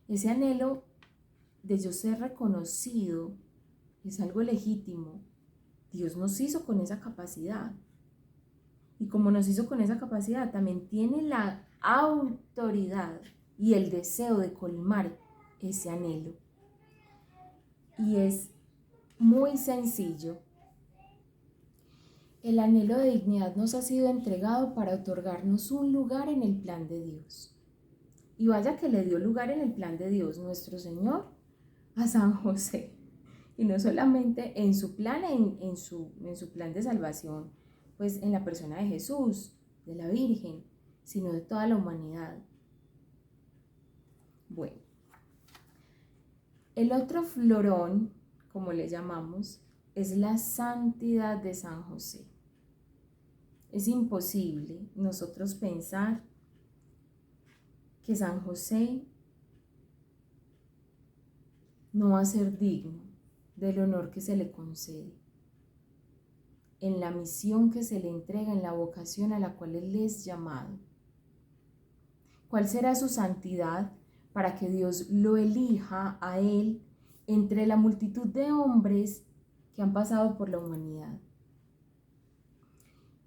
S1: Ese anhelo de yo ser reconocido es algo legítimo. Dios nos hizo con esa capacidad. Y como nos hizo con esa capacidad, también tiene la autoridad y el deseo de colmar ese anhelo. Y es muy sencillo. El anhelo de dignidad nos ha sido entregado para otorgarnos un lugar en el plan de Dios. Y vaya que le dio lugar en el plan de Dios nuestro Señor a San José. Y no solamente en su plan, en su plan de salvación, pues en la persona de Jesús, de la Virgen, sino de toda la humanidad. Bueno, el otro florón, como le llamamos, es la santidad de San José. Es imposible nosotros pensar que San José no va a ser digno del honor que se le concede, en la misión que se le entrega, en la vocación a la cual Él es llamado. ¿Cuál será su santidad para que Dios lo elija a Él entre la multitud de hombres que han pasado por la humanidad?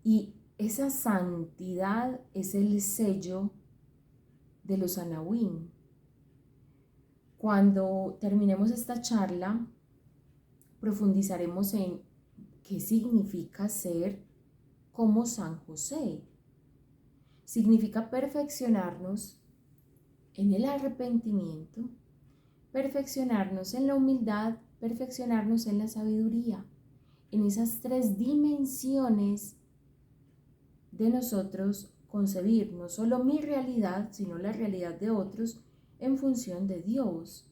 S1: Y esa santidad es el sello de los Anahuim. Cuando terminemos esta charla, profundizaremos en qué significa ser como San José. Significa perfeccionarnos en el arrepentimiento, perfeccionarnos en la humildad, perfeccionarnos en la sabiduría, en esas tres dimensiones de nosotros concebir no solo mi realidad, sino la realidad de otros en función de Dios,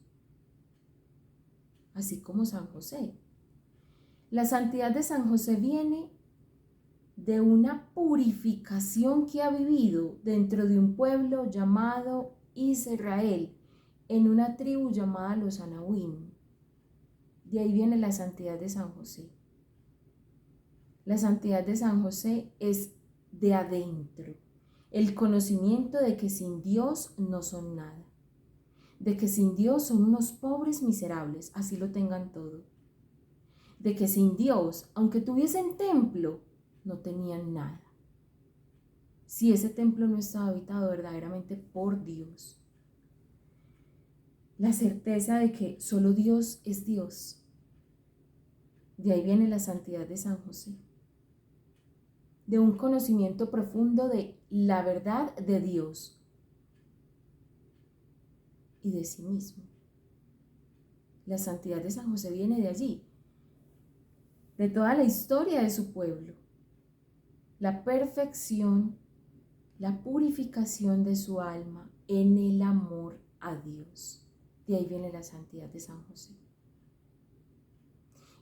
S1: así como San José. La santidad de San José viene de una purificación que ha vivido dentro de un pueblo llamado Israel, en una tribu llamada los Anahuim. De ahí viene la santidad de San José. La santidad de San José es de adentro, el conocimiento de que sin Dios no son nada, de que sin Dios son unos pobres miserables, así lo tengan todo, de que sin Dios, aunque tuviesen templo, no tenían nada, si ese templo no estaba habitado verdaderamente por Dios. La certeza de que solo Dios es Dios. De ahí viene la santidad de San José. de un conocimiento profundo de la verdad de Dios y de sí mismo. La santidad de San José viene de allí, de toda la historia de su pueblo. La perfección, la purificación de su alma en el amor a Dios. De ahí viene la santidad de San José.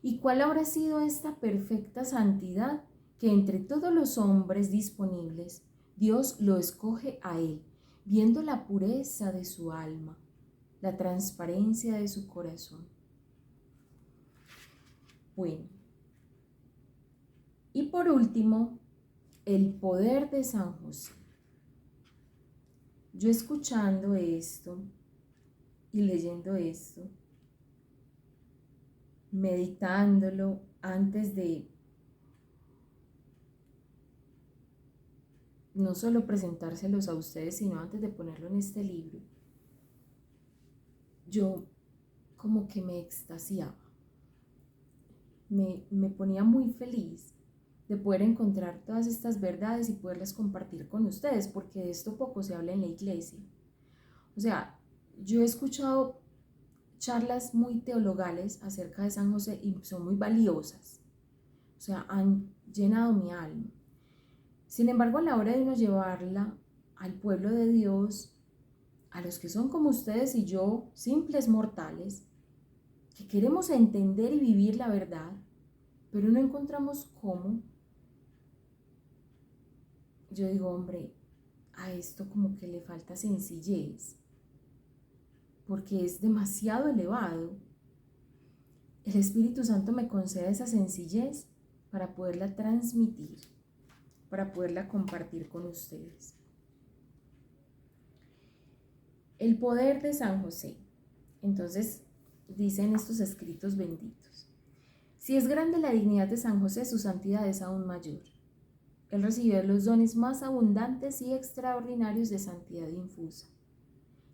S1: ¿Y cuál habrá sido esta perfecta santidad? Que entre todos los hombres disponibles, Dios lo escoge a él, viendo la pureza de su alma, la transparencia de su corazón. Bueno, y por último, el poder de San José. Yo escuchando esto y leyendo esto, meditándolo antes de no solo presentárselos a ustedes, sino antes de ponerlo en este libro, yo como que me extasiaba, me ponía muy feliz de poder encontrar todas estas verdades y poderlas compartir con ustedes, porque de esto poco se habla en la iglesia. O sea, yo he escuchado charlas muy teologales acerca de San José y son muy valiosas, o sea, han llenado mi alma. Sin embargo, a la hora de uno llevarla al pueblo de Dios, a los que son como ustedes y yo, simples mortales, que queremos entender y vivir la verdad, pero no encontramos cómo, yo digo, hombre, a esto como que le falta sencillez, porque es demasiado elevado. El Espíritu Santo me concede esa sencillez para poderla transmitir, para poderla compartir con ustedes. El poder de San José. Entonces, dicen estos escritos benditos: si es grande la dignidad de San José, su santidad es aún mayor. Él recibió los dones más abundantes y extraordinarios de santidad infusa.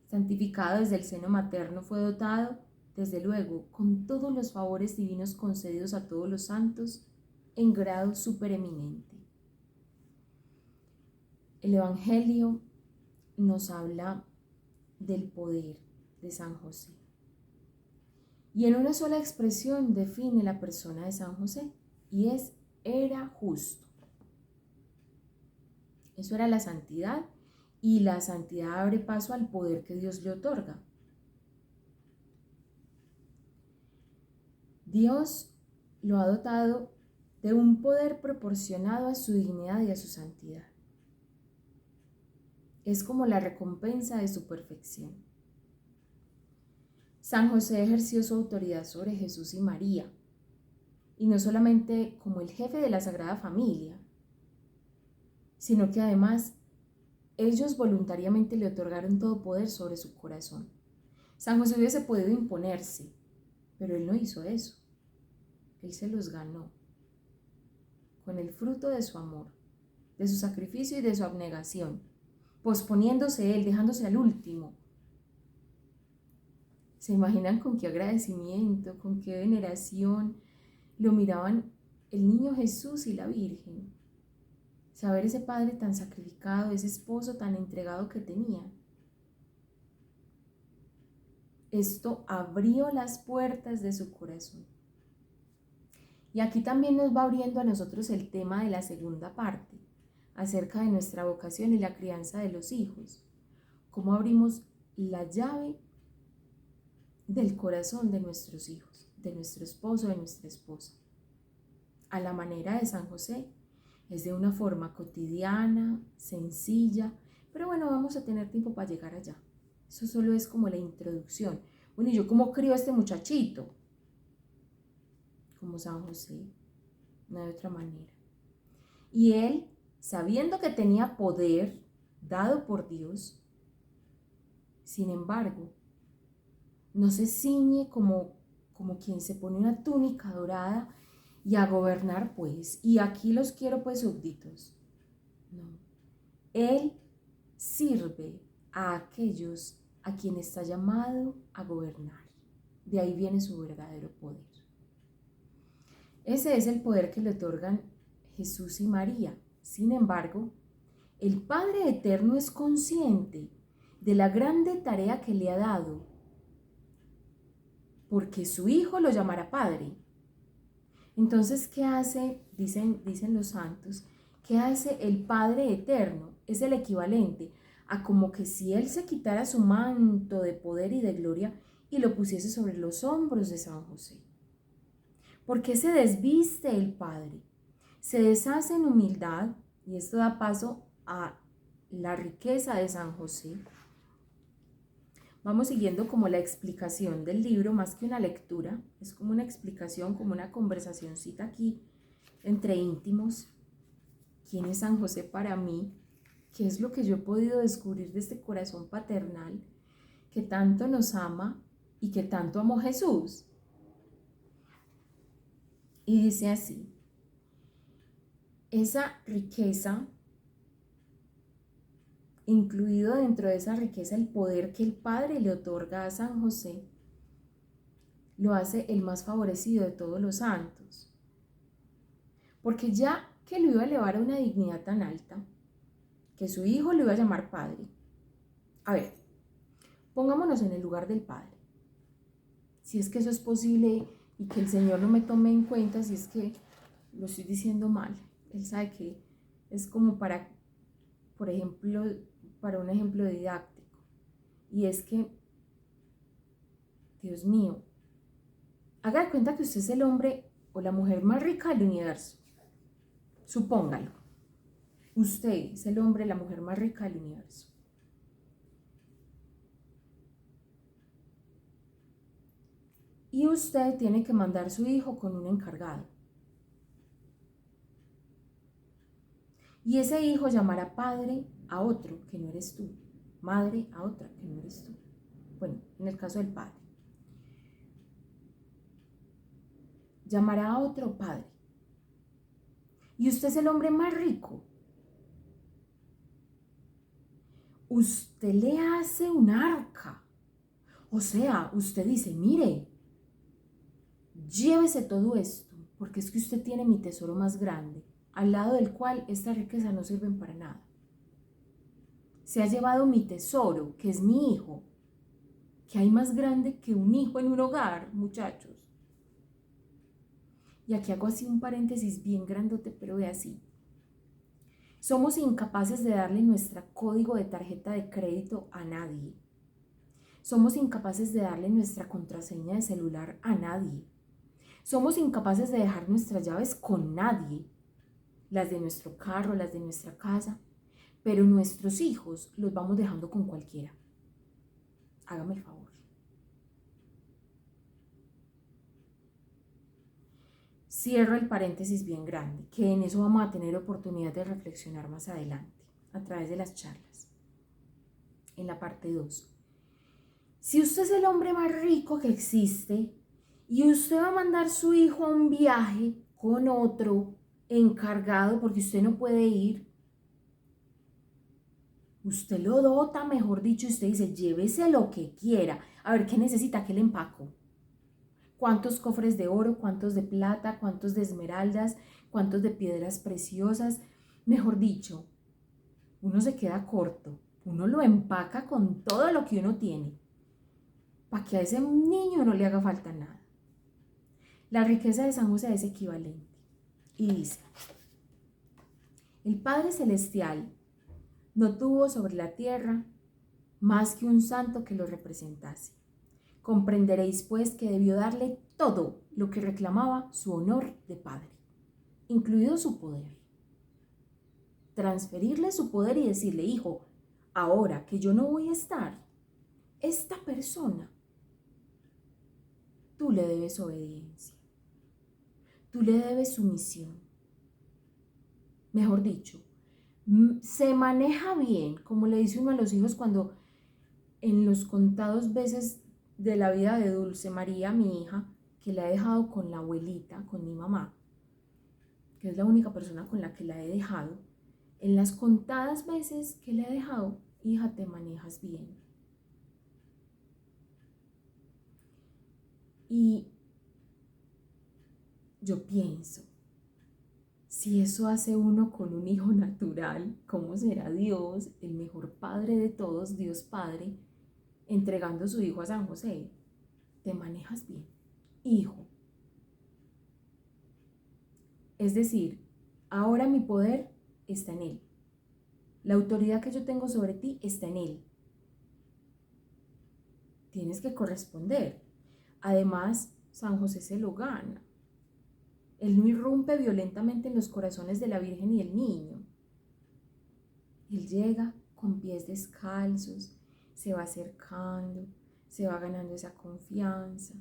S1: Santificado desde el seno materno, fue dotado, desde luego, con todos los favores divinos concedidos a todos los santos en grado supereminente. El Evangelio nos habla del poder de San José. Y en una sola expresión define la persona de San José, y es: era justo. Eso era la santidad, y la santidad abre paso al poder que Dios le otorga. Dios lo ha dotado de un poder proporcionado a su dignidad y a su santidad. Es como la recompensa de su perfección. San José ejerció su autoridad sobre Jesús y María, y no solamente como el jefe de la Sagrada Familia, sino que además ellos voluntariamente le otorgaron todo poder sobre su corazón. San José hubiese podido imponerse, pero él no hizo eso. Él se los ganó con el fruto de su amor, de su sacrificio y de su abnegación, posponiéndose él, dejándose al último. ¿Se imaginan con qué agradecimiento, con qué veneración lo miraban el niño Jesús y la Virgen? Saber ese padre tan sacrificado, ese esposo tan entregado que tenía. Esto abrió las puertas de su corazón. Y aquí también nos va abriendo a nosotros el tema de la segunda parte, acerca de nuestra vocación y la crianza de los hijos. Cómo abrimos la llave del corazón de nuestros hijos, de nuestro esposo, de nuestra esposa. A la manera de San José, es de una forma cotidiana, sencilla, pero bueno, vamos a tener tiempo para llegar allá. Eso solo es como la introducción. Bueno, ¿y yo cómo crío a este muchachito? Como San José, no hay otra manera. Y él, sabiendo que tenía poder dado por Dios, sin embargo, no se ciñe como quien se pone una túnica dorada y a gobernar pues, y aquí los quiero pues súbditos. No, él sirve a aquellos a quienes está llamado a gobernar. De ahí viene su verdadero poder. Ese es el poder que le otorgan Jesús y María, Sin embargo, el Padre Eterno es consciente de la grande tarea que le ha dado, porque su Hijo lo llamará Padre. Entonces, ¿qué hace? Dicen los santos, ¿qué hace el Padre Eterno? Es el equivalente a como que si Él se quitara su manto de poder y de gloria y lo pusiese sobre los hombros de San José. ¿Por qué se desviste el Padre? Se deshace en humildad, y esto da paso a la riqueza de San José. Vamos siguiendo como la explicación del libro, más que una lectura, es como una explicación, como una conversacioncita aquí entre íntimos. ¿Quién es San José para mí? ¿Qué es lo que yo he podido descubrir de este corazón paternal que tanto nos ama y que tanto amó Jesús? Y dice así: esa riqueza, incluido dentro de esa riqueza el poder que el Padre le otorga a San José, lo hace el más favorecido de todos los santos. Porque ya que lo iba a elevar a una dignidad tan alta, que su hijo lo iba a llamar Padre. A ver, pongámonos en el lugar del Padre. Si es que eso es posible y que el Señor no me tome en cuenta, si es que lo estoy diciendo mal. Él sabe que es como para, por ejemplo, para un ejemplo didáctico. Y es que, Dios mío, haga de cuenta que usted es el hombre o la mujer más rica del universo. Supóngalo. Usted es el hombre, la mujer más rica del universo. Y usted tiene que mandar a su hijo con un encargado. Y ese hijo llamará padre a otro que no eres tú, madre a otra que no eres tú. Bueno, en el caso del padre. Llamará a otro padre. Y usted es el hombre más rico. Usted le hace un arca. O sea, usted dice, mire, llévese todo esto, porque es que usted tiene mi tesoro más grande, al lado del cual esta riqueza no sirve para nada. Se ha llevado mi tesoro, que es mi hijo, que hay más grande que un hijo en un hogar, muchachos. Y aquí hago así un paréntesis bien grandote, pero ve así. Somos incapaces de darle nuestro código de tarjeta de crédito a nadie. Somos incapaces de darle nuestra contraseña de celular a nadie. Somos incapaces de dejar nuestras llaves con nadie, las de nuestro carro, las de nuestra casa, pero nuestros hijos los vamos dejando con cualquiera. Hágame el favor. Cierro el paréntesis bien grande, que en eso vamos a tener oportunidad de reflexionar más adelante, a través de las charlas, en la parte 2. Si usted es el hombre más rico que existe y usted va a mandar a su hijo a un viaje con otro encargado porque usted no puede ir, usted lo dota, mejor dicho, usted dice, llévese lo que quiera. A ver, ¿qué necesita? ¿Qué le empaco? ¿Cuántos cofres de oro? ¿Cuántos de plata? ¿Cuántos de esmeraldas? ¿Cuántos de piedras preciosas? Mejor dicho, uno se queda corto. Uno lo empaca con todo lo que uno tiene, para que a ese niño no le haga falta nada. La riqueza de San José es equivalente. Y dice, el Padre Celestial no tuvo sobre la tierra más que un santo que lo representase. Comprenderéis pues que debió darle todo lo que reclamaba su honor de padre, incluido su poder. Transferirle su poder y decirle, hijo, ahora que yo no voy a estar, esta persona, tú le debes obediencia, tú le debes sumisión. Mejor dicho, se maneja bien, como le dice uno a los hijos cuando en los contados veces de la vida de Dulce María, mi hija, que la he dejado con la abuelita, con mi mamá, que es la única persona con la que la he dejado, en las contadas veces que la he dejado, hija, te manejas bien. Y yo pienso, Si eso hace uno con un hijo natural, ¿cómo será Dios, el mejor padre de todos, Dios Padre, entregando su hijo a San José? Te manejas bien, hijo. Es decir, ahora mi poder está en él. La autoridad que yo tengo sobre ti está en él. Tienes que corresponder. Además, San José se lo gana. Él no irrumpe violentamente en los corazones de la Virgen y el niño. Él llega con pies descalzos, se va acercando, se va ganando esa confianza,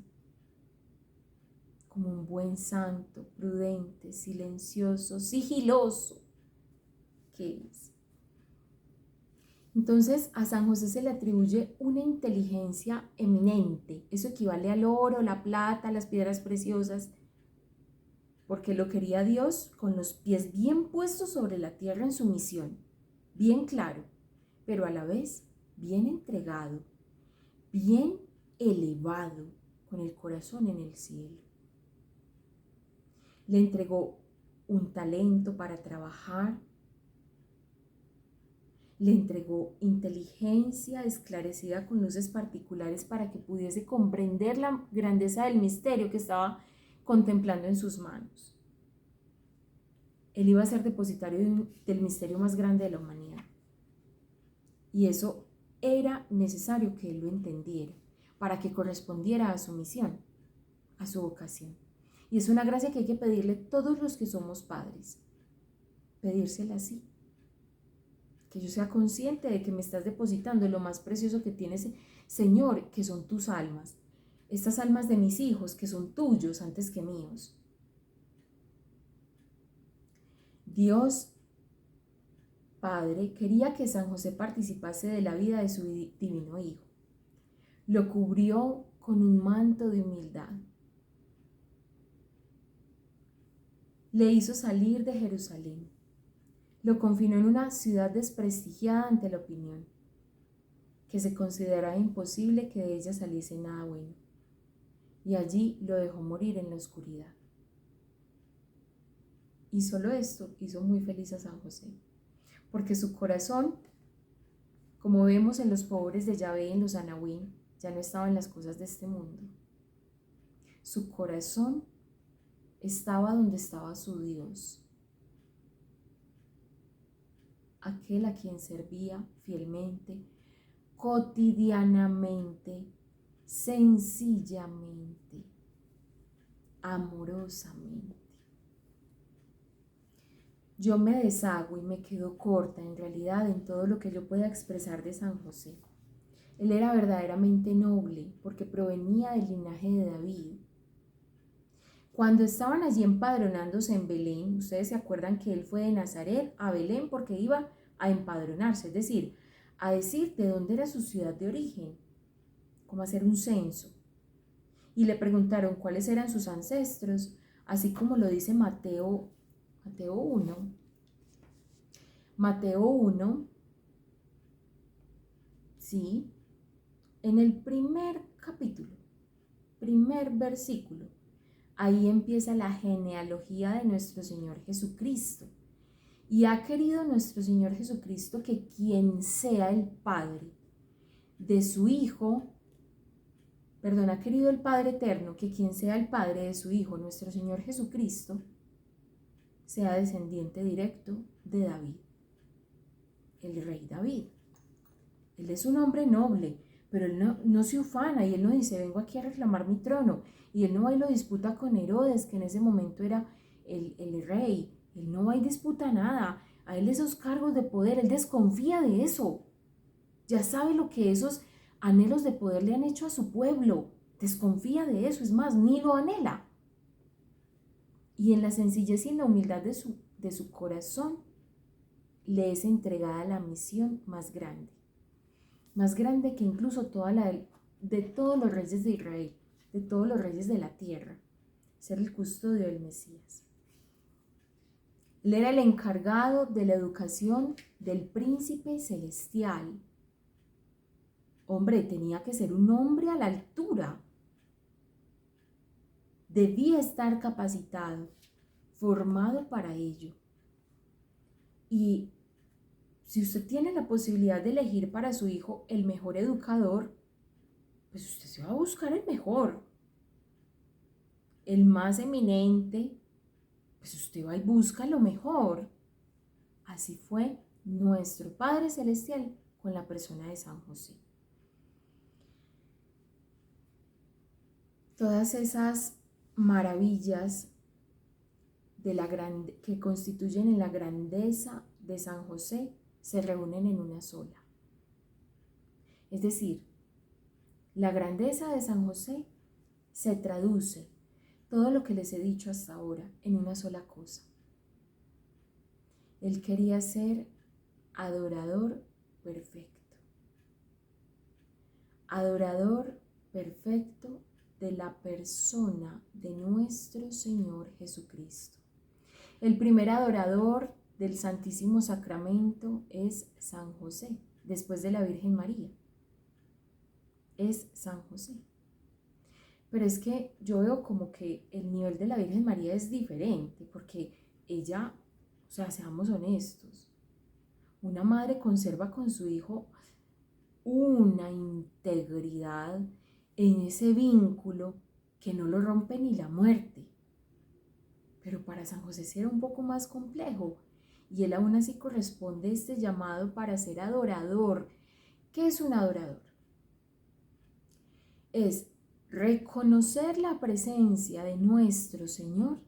S1: como un buen santo, prudente, silencioso, sigiloso que es. Entonces a San José se le atribuye una inteligencia eminente. Eso equivale al oro, la plata, las piedras preciosas, porque lo quería Dios con los pies bien puestos sobre la tierra en su misión, bien claro, pero a la vez bien entregado, bien elevado, con el corazón en el cielo. Le entregó un talento para trabajar, le entregó inteligencia esclarecida con luces particulares para que pudiese comprender la grandeza del misterio que estaba contemplando en sus manos. Él iba a ser depositario del misterio más grande de la humanidad. Y eso era necesario que él lo entendiera para que correspondiera a su misión, a su vocación. Y es una gracia que hay que pedirle todos los que somos padres. Pedírsela así. Que yo sea consciente de que me estás depositando lo más precioso que tienes, Señor, que son tus almas. Estas almas de mis hijos, que son tuyos antes que míos. Dios Padre quería que San José participase de la vida de su divino Hijo. Lo cubrió con un manto de humildad. Le hizo salir de Jerusalén. Lo confinó en una ciudad desprestigiada ante la opinión, que se consideraba imposible que de ella saliese nada bueno. Y allí lo dejó morir en la oscuridad. Y solo esto hizo muy feliz a San José, porque su corazón, como vemos en los pobres de Yahvé y en los Anahuín, ya no estaba en las cosas de este mundo. Su corazón estaba donde estaba su Dios, aquel a quien servía fielmente, cotidianamente, sencillamente, amorosamente. Yo me deshago y me quedo corta en realidad en todo lo que yo pueda expresar de San José. Él era verdaderamente noble porque provenía del linaje de David. Cuando estaban allí empadronándose en Belén, ustedes se acuerdan que él fue de Nazaret a Belén porque iba a empadronarse, es decir, a decir de dónde era su ciudad de origen, como hacer un censo. Y le preguntaron cuáles eran sus ancestros, así como lo dice Mateo 1. Mateo 1, sí, en el primer capítulo, primer versículo, ahí empieza la genealogía de nuestro Señor Jesucristo. Y ha querido nuestro Señor Jesucristo que quien sea el Padre de su Hijo, ha querido el Padre Eterno que quien sea el Padre de su Hijo, nuestro Señor Jesucristo, sea descendiente directo de David, el rey David. Él es un hombre noble, pero él no se ufana y él no dice, vengo aquí a reclamar mi trono. Y él no va y lo disputa con Herodes, que en ese momento era el rey. Él no va y disputa nada. A él esos cargos de poder, él desconfía de eso. Ya sabe lo que esos anhelos de poder le han hecho a su pueblo. Desconfía de eso, es más, ni lo anhela. Y en la sencillez y en la humildad de su corazón, le es entregada la misión más grande que incluso de todos los reyes de Israel, de todos los reyes de la tierra, ser el custodio del Mesías. Él era el encargado de la educación del príncipe celestial. Hombre, tenía que ser un hombre a la altura. Debía estar capacitado formado para ello. Y si usted tiene la posibilidad de elegir para su hijo el mejor educador, pues usted se va a buscar el mejor, el más eminente, pues usted va y busca lo mejor. Así fue nuestro Padre Celestial con la persona de San José. Todas esas maravillas que constituyen en la grandeza de San José se reúnen en una sola. Es decir, la grandeza de San José se traduce, todo lo que les he dicho hasta ahora, en una sola cosa. Él quería ser adorador perfecto. Adorador perfecto de la persona de nuestro Señor Jesucristo. El primer adorador del Santísimo Sacramento es San José, después de la Virgen María. Es San José. Pero es que yo veo como que el nivel de la Virgen María es diferente, porque ella, o sea, seamos honestos, una madre conserva con su hijo una integridad en ese vínculo que no lo rompe ni la muerte. Pero para San José era un poco más complejo y él aún así corresponde a este llamado para ser adorador. ¿Qué es un adorador? Es reconocer la presencia de nuestro Señor,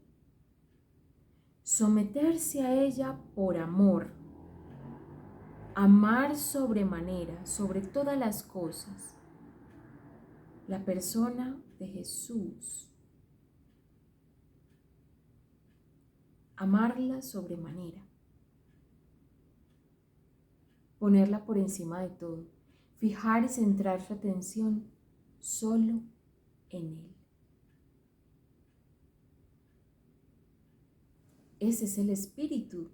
S1: someterse a ella por amor, amar sobremanera, sobre todas las cosas, la persona de Jesús, amarla sobremanera, ponerla por encima de todo, fijar y centrar su atención solo en Él. Ese es el espíritu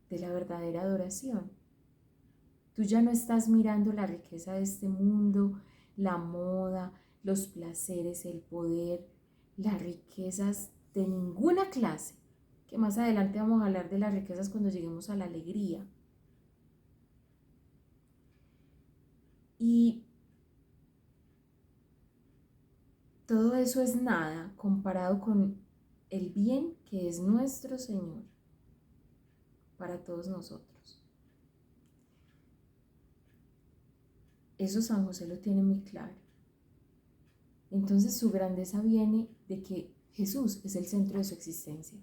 S1: de la verdadera adoración. Tú ya no estás mirando la riqueza de este mundo, la moda, los placeres, el poder, las riquezas de ninguna clase, que más adelante vamos a hablar de las riquezas cuando lleguemos a la alegría. Y todo eso es nada comparado con el bien que es nuestro Señor para todos nosotros. Eso San José lo tiene muy claro. Entonces su grandeza viene de que Jesús es el centro de su existencia.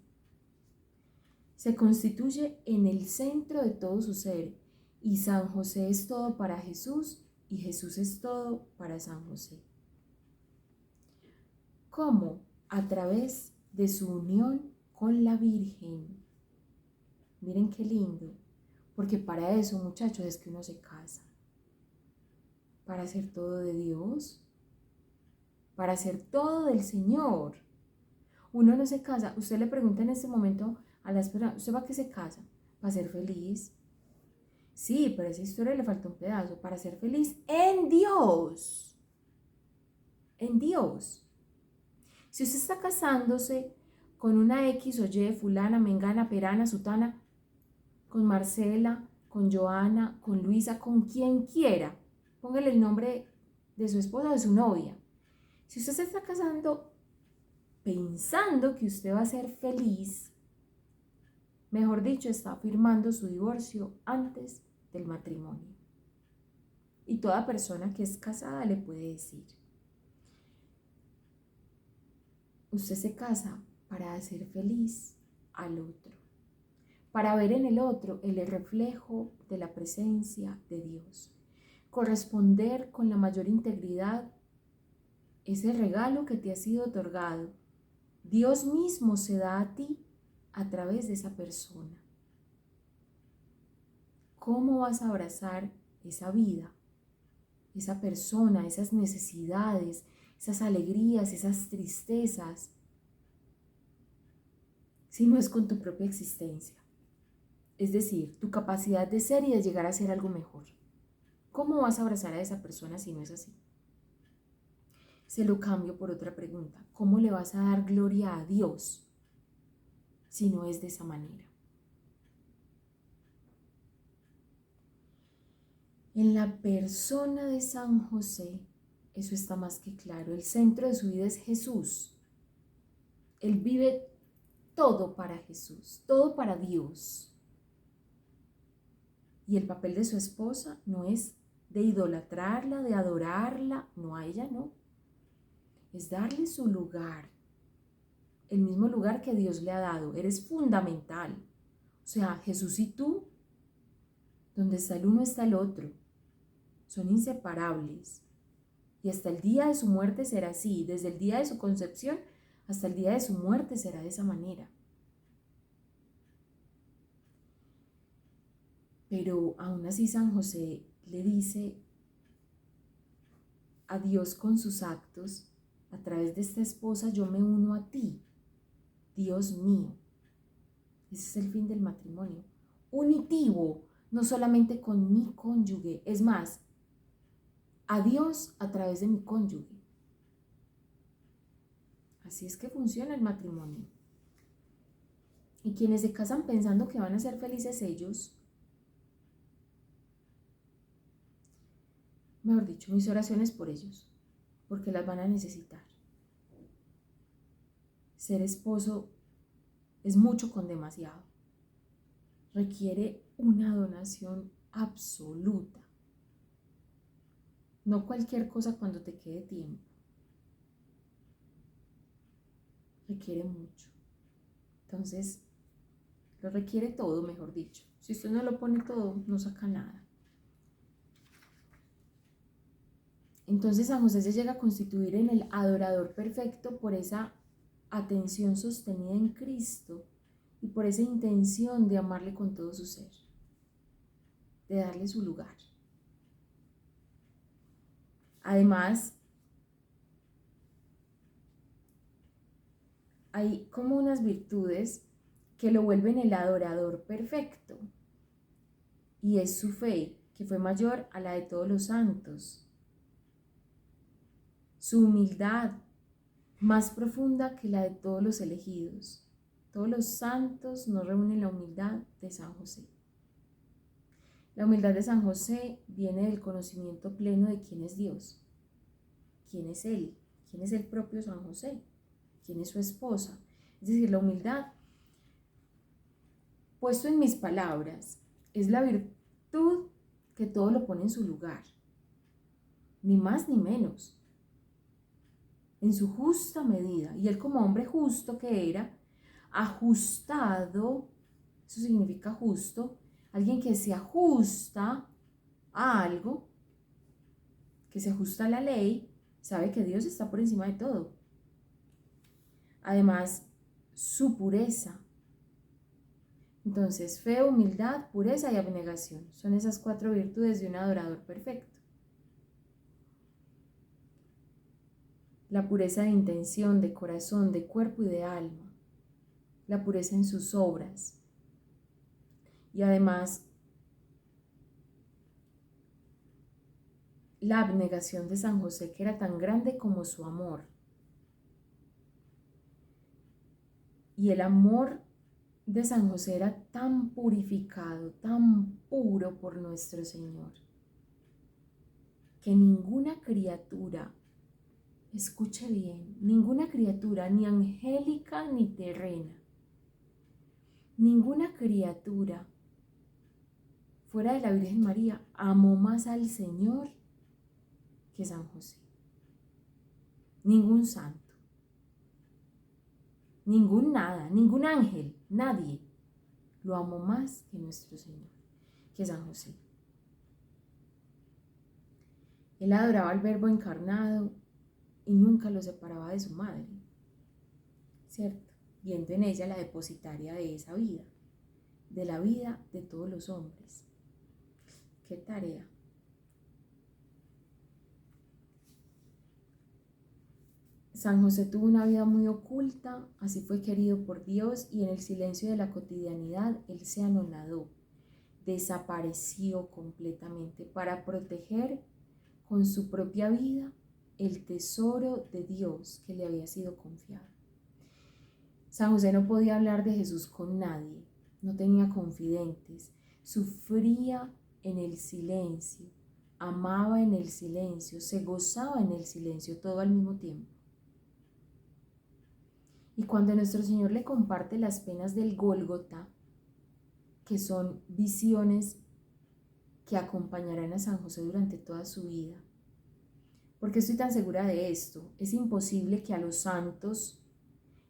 S1: Se constituye en el centro de todo su ser y San José es todo para Jesús y Jesús es todo para San José. ¿Cómo? A través de su unión con la Virgen. Miren qué lindo, porque para eso, muchachos, es que uno se casa. Para hacer todo de Dios, para hacer todo del Señor. Uno no se casa. Usted le pregunta en este momento a las personas, ¿usted para qué se casa? ¿Para ser feliz? Sí, pero a esa historia le falta un pedazo. Para ser feliz en Dios. En Dios. Si usted está casándose con una X o Y, fulana, mengana, perana, sutana, con Marcela, con Joana, con Luisa, con quien quiera, póngale el nombre de su esposa o de su novia. Si usted se está casando pensando que usted va a ser feliz, mejor dicho, está firmando su divorcio antes del matrimonio. Y toda persona que es casada le puede decir, usted se casa para hacer feliz al otro, para ver en el otro el reflejo de la presencia de Dios, corresponder con la mayor integridad ese regalo que te ha sido otorgado. Dios mismo se da a ti a través de esa persona. ¿Cómo vas a abrazar esa vida, esa persona, esas necesidades, esas alegrías, esas tristezas, si no es con tu propia existencia? Es decir, tu capacidad de ser y de llegar a ser algo mejor. ¿Cómo vas a abrazar a esa persona si no es así? Se lo cambio por otra pregunta. ¿Cómo le vas a dar gloria a Dios si no es de esa manera. En la persona de San José, eso está más que claro. El centro de su vida es Jesús. Él vive todo para Jesús, todo para Dios. Y el papel de su esposa no es de idolatrarla, de adorarla, no, a ella no. Es darle su lugar, el mismo lugar que Dios le ha dado. Eres fundamental. O sea, Jesús y tú, donde está el uno está el otro. Son inseparables. Y hasta el día de su muerte será así. Desde el día de su concepción hasta el día de su muerte será de esa manera. Pero aún así San José le dice a Dios con sus actos: a través de esta esposa yo me uno a ti, Dios mío. Ese es el fin del matrimonio. Unitivo, no solamente con mi cónyuge, es más, a Dios a través de mi cónyuge. Así es que funciona el matrimonio. Y quienes se casan pensando que van a ser felices ellos, mejor dicho, mis oraciones por ellos, porque las van a necesitar. Ser esposo es mucho con demasiado. Requiere una donación absoluta. No cualquier cosa cuando te quede tiempo. Requiere mucho. Entonces, lo requiere todo, mejor dicho. Si usted no lo pone todo, no saca nada. Entonces San José se llega a constituir en el adorador perfecto por esa atención sostenida en Cristo y por esa intención de amarle con todo su ser, de darle su lugar. Además, hay como unas virtudes que lo vuelven el adorador perfecto, y es su fe, que fue mayor a la de todos los santos, su humildad, más profunda que la de todos los elegidos. Todos los santos no reúnen la humildad de San José. La humildad de San José viene del conocimiento pleno de quién es Dios, quién es Él, quién es el propio San José, quién es su esposa. Es decir, la humildad, puesto en mis palabras, es la virtud que todo lo pone en su lugar, ni más ni menos, en su justa medida. Y él, como hombre justo que era, ajustado, eso significa justo, alguien que se ajusta a algo, que se ajusta a la ley, sabe que Dios está por encima de todo. Además, su pureza. Entonces, fe, humildad, pureza y abnegación son esas 4 virtudes de un adorador perfecto. La pureza de intención, de corazón, de cuerpo y de alma. La pureza en sus obras. Y además, la abnegación de San José, que era tan grande como su amor. Y el amor de San José era tan purificado, tan puro por nuestro Señor, que ninguna criatura, escuche bien, ninguna criatura, ni angélica ni terrena, ninguna criatura fuera de la Virgen María amó más al Señor que San José. Ningún santo, ningún nada, ningún ángel, nadie lo amó más que nuestro Señor, que San José. Él adoraba al Verbo encarnado y nunca lo separaba de su madre, ¿cierto? Viendo en ella la depositaria de esa vida, de la vida de todos los hombres. ¡Qué tarea! San José tuvo una vida muy oculta, así fue querido por Dios, y en el silencio de la cotidianidad él se anonadó, desapareció completamente para proteger con su propia vida el tesoro de Dios que le había sido confiado. San José no podía hablar de Jesús con nadie, no tenía confidentes, sufría en el silencio, amaba en el silencio, se gozaba en el silencio, todo al mismo tiempo. Y cuando nuestro Señor le comparte las penas del Gólgota, que son visiones que acompañarán a San José durante toda su vida. ¿Por qué estoy tan segura de esto? Es imposible que a los santos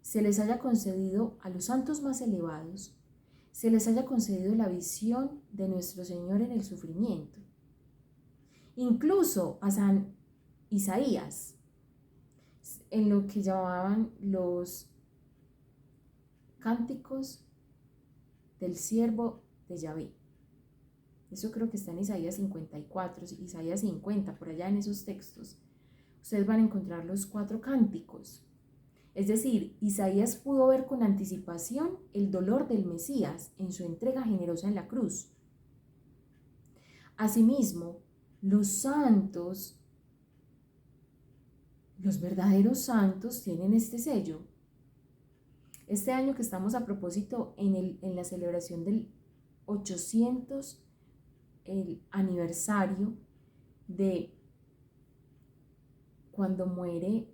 S1: se les haya concedido, a los santos más elevados, se les haya concedido la visión de nuestro Señor en el sufrimiento. Incluso a San Isaías, en lo que llamaban los cánticos del siervo de Yahvé. Eso creo que está en Isaías 54, Isaías 50, por allá en esos textos. Ustedes van a encontrar los 4 cánticos. Es decir, Isaías pudo ver con anticipación el dolor del Mesías en su entrega generosa en la cruz. Asimismo, los santos, los verdaderos santos, tienen este sello. Este año que estamos a propósito en la celebración del 800, el aniversario de cuando muere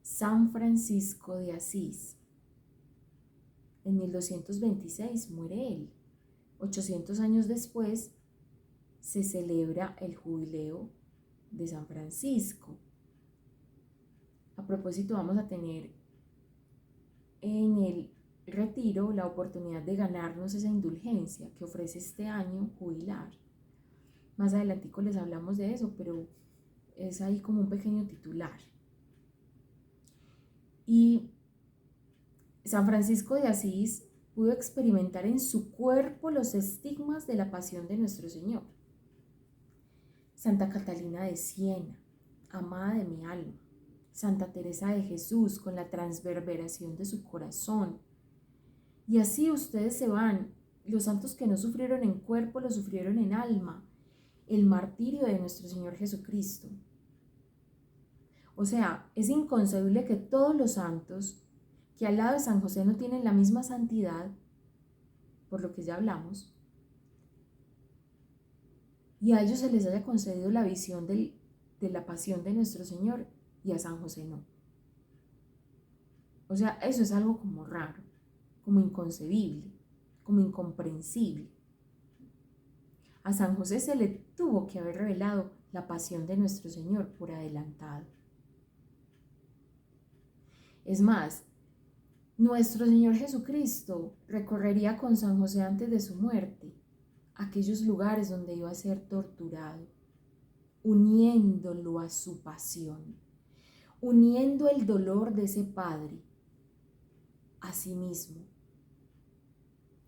S1: San Francisco de Asís. En 1226 muere él. 800 años después se celebra el jubileo de San Francisco. A propósito, vamos a tener en el retiro la oportunidad de ganarnos esa indulgencia que ofrece este año jubilar. Más adelantico les hablamos de eso, pero es ahí como un pequeño titular. Y San Francisco de Asís pudo experimentar en su cuerpo los estigmas de la pasión de nuestro Señor. Santa Catalina de Siena, amada de mi alma. Santa Teresa de Jesús, con la transverberación de su corazón. Y así ustedes se van. Los santos que no sufrieron en cuerpo, lo sufrieron en alma. El martirio de nuestro Señor Jesucristo. O sea, es inconcebible que todos los santos que al lado de San José no tienen la misma santidad, por lo que ya hablamos, y a ellos se les haya concedido la visión de la pasión de nuestro Señor y a San José no. O sea, eso es algo como raro, como inconcebible, como incomprensible. A San José se le tuvo que haber revelado la pasión de nuestro Señor por adelantado. Es más, nuestro Señor Jesucristo recorrería con San José antes de su muerte aquellos lugares donde iba a ser torturado, uniéndolo a su pasión, uniendo el dolor de ese Padre a sí mismo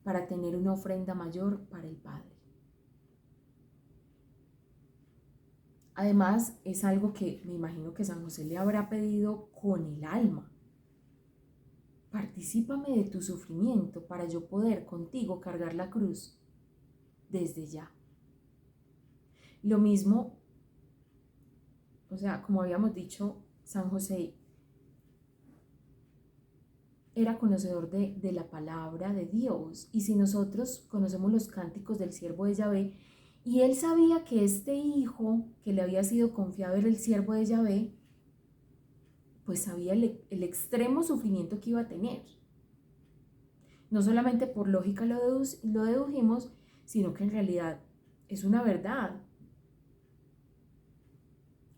S1: para tener una ofrenda mayor para el Padre. Además, es algo que me imagino que San José le habrá pedido con el alma. Particípame de tu sufrimiento para yo poder contigo cargar la cruz desde ya. Lo mismo, o sea, como habíamos dicho, San José era conocedor de la palabra de Dios. Y si nosotros conocemos los cánticos del siervo de Yahvé, y él sabía que este hijo que le había sido confiado era el siervo de Yahvé, pues sabía el extremo sufrimiento que iba a tener. No solamente por lógica lo dedujimos, sino que en realidad es una verdad.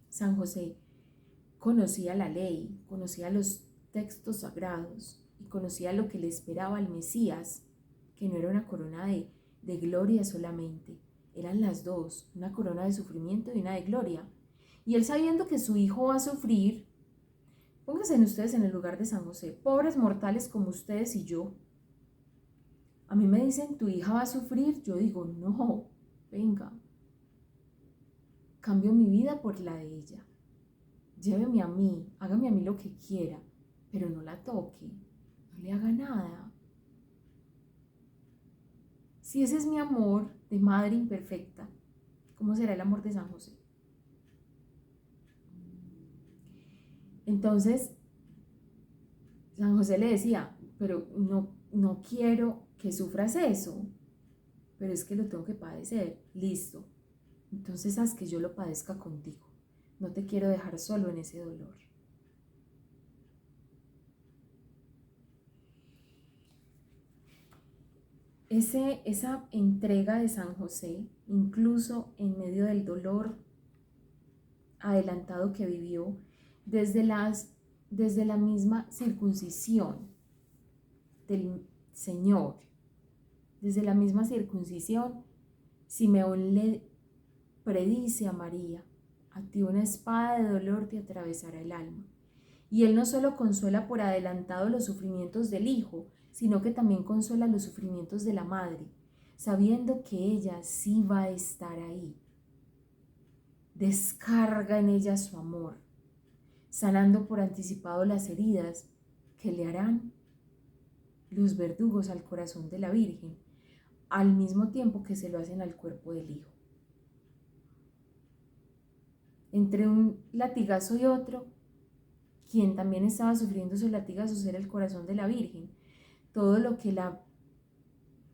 S1: San José conocía la ley, conocía los textos sagrados y conocía lo que le esperaba al Mesías, que no era una corona de gloria solamente, eran las dos, una corona de sufrimiento y una de gloria. Y él, sabiendo que su hijo va a sufrir, pónganse ustedes en el lugar de San José, pobres mortales como ustedes y yo. A mí me dicen, tu hija va a sufrir, yo digo, no, venga, cambio mi vida por la de ella. Lléveme a mí, hágame a mí lo que quiera, pero no la toque, no le haga nada. Si ese es mi amor de madre imperfecta, ¿cómo será el amor de San José? Entonces, San José le decía, pero no quiero que sufras eso, pero es que lo tengo que padecer, listo. Entonces haz que yo lo padezca contigo. No te quiero dejar solo en ese dolor. Esa entrega de San José, incluso en medio del dolor adelantado que vivió, desde la misma circuncisión del Señor, desde la misma circuncisión, Simeón le predice a María: a ti una espada de dolor te atravesará el alma. Y él no solo consuela por adelantado los sufrimientos del hijo, sino que también consuela los sufrimientos de la madre, sabiendo que ella sí va a estar ahí. Descarga en ella su amor, sanando por anticipado las heridas que le harán los verdugos al corazón de la Virgen, al mismo tiempo que se lo hacen al cuerpo del hijo. Entre un latigazo y otro, quien también estaba sufriendo esos latigazos era el corazón de la Virgen. Todo lo que la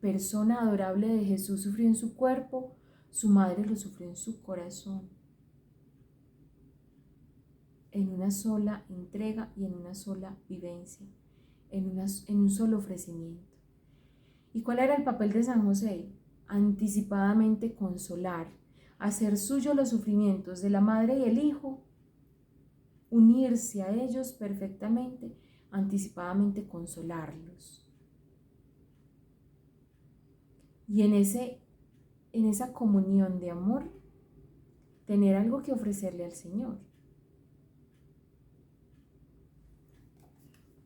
S1: persona adorable de Jesús sufrió en su cuerpo, su madre lo sufrió en su corazón, en una sola entrega y en una sola vivencia, en un solo ofrecimiento. ¿Y cuál era el papel de San José? Anticipadamente consolar, hacer suyo los sufrimientos de la madre y el hijo, unirse a ellos perfectamente, anticipadamente consolarlos. Y en esa comunión de amor, tener algo que ofrecerle al Señor.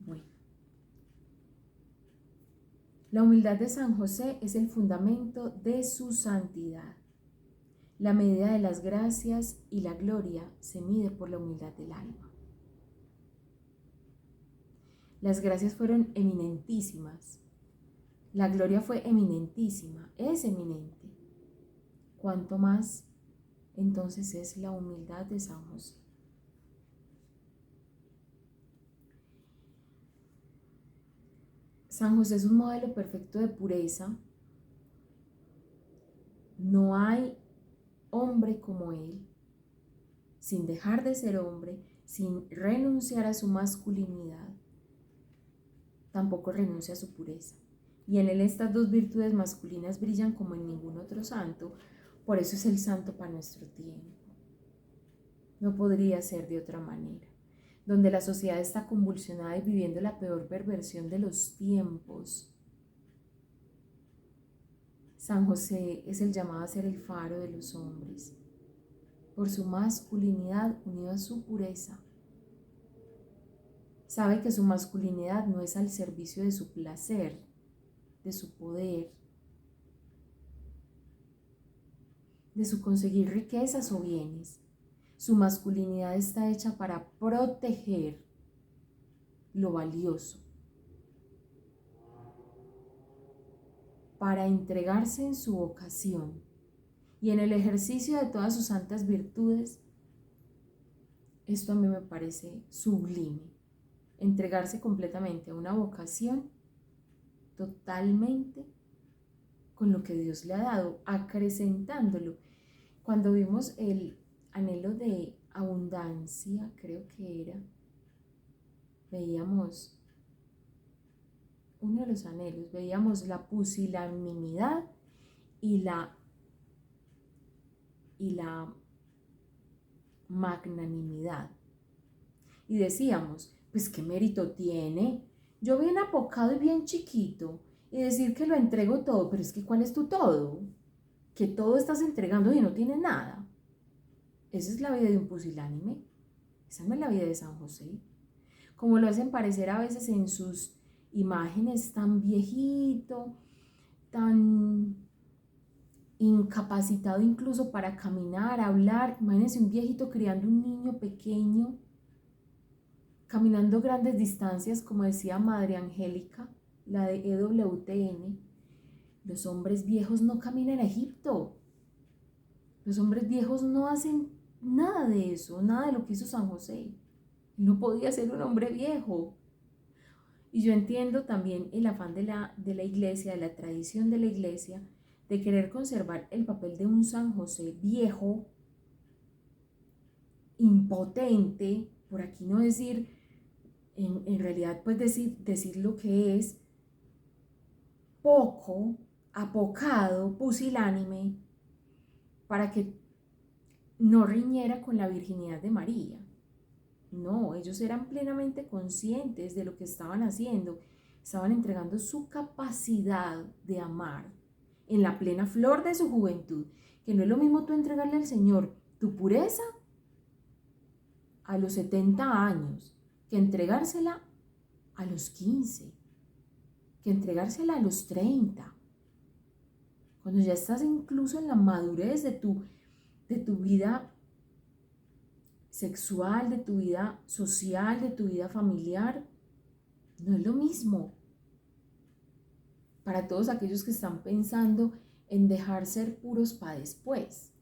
S1: Bueno, la humildad de San José es el fundamento de su santidad. La medida de las gracias y la gloria se mide por la humildad del alma. Las gracias fueron eminentísimas. La gloria fue eminentísima, es eminente. ¿Cuánto más entonces es la humildad de San José? San José es un modelo perfecto de pureza. No hay hombre como él, sin dejar de ser hombre, sin renunciar a su masculinidad, tampoco renuncia a su pureza. Y en él estas dos virtudes masculinas brillan como en ningún otro santo. Por eso es el santo para nuestro tiempo. No podría ser de otra manera. Donde la sociedad está convulsionada y viviendo la peor perversión de los tiempos, San José es el llamado a ser el faro de los hombres, por su masculinidad unido a su pureza. Sabe que su masculinidad no es al servicio de su placer, de su poder, de su conseguir riquezas o bienes. Su masculinidad está hecha para proteger lo valioso, para entregarse en su vocación y en el ejercicio de todas sus santas virtudes. Esto a mí me parece sublime, entregarse completamente a una vocación totalmente con lo que Dios le ha dado, acrecentándolo. Cuando vimos el anhelo de abundancia, creo que era, veíamos uno de los anhelos, veíamos la pusilanimidad y la magnanimidad. Y decíamos, pues qué mérito tiene, yo bien apocado y bien chiquito, y decir que lo entrego todo, pero es que ¿cuál es tu todo? Que todo estás entregando y no tienes nada. Esa es la vida de un pusilánime, esa no es la vida de San José. Como lo hacen parecer a veces en sus imágenes, tan viejito, tan incapacitado incluso para caminar, hablar. Imagínense un viejito criando un niño pequeño, caminando grandes distancias, como decía Madre Angélica, la de EWTN. Los hombres viejos no caminan a Egipto. Los hombres viejos no hacen nada de eso, nada de lo que hizo San José. No podía ser un hombre viejo. Y yo entiendo también el afán de la iglesia, de la tradición de la iglesia, de querer conservar el papel de un San José viejo, impotente, por aquí no decir, en realidad pues decir lo que es, poco, apocado, pusilánime, para que no riñera con la virginidad de María. No, ellos eran plenamente conscientes de lo que estaban haciendo, estaban entregando su capacidad de amar en la plena flor de su juventud, que no es lo mismo tú entregarle al Señor tu pureza a los 70 años, que entregársela a los 15, que entregársela a los 30, cuando ya estás incluso en la madurez de tu vida sexual, de tu vida social, de tu vida familiar. No es lo mismo. Para todos aquellos que están pensando en dejar ser puros para después,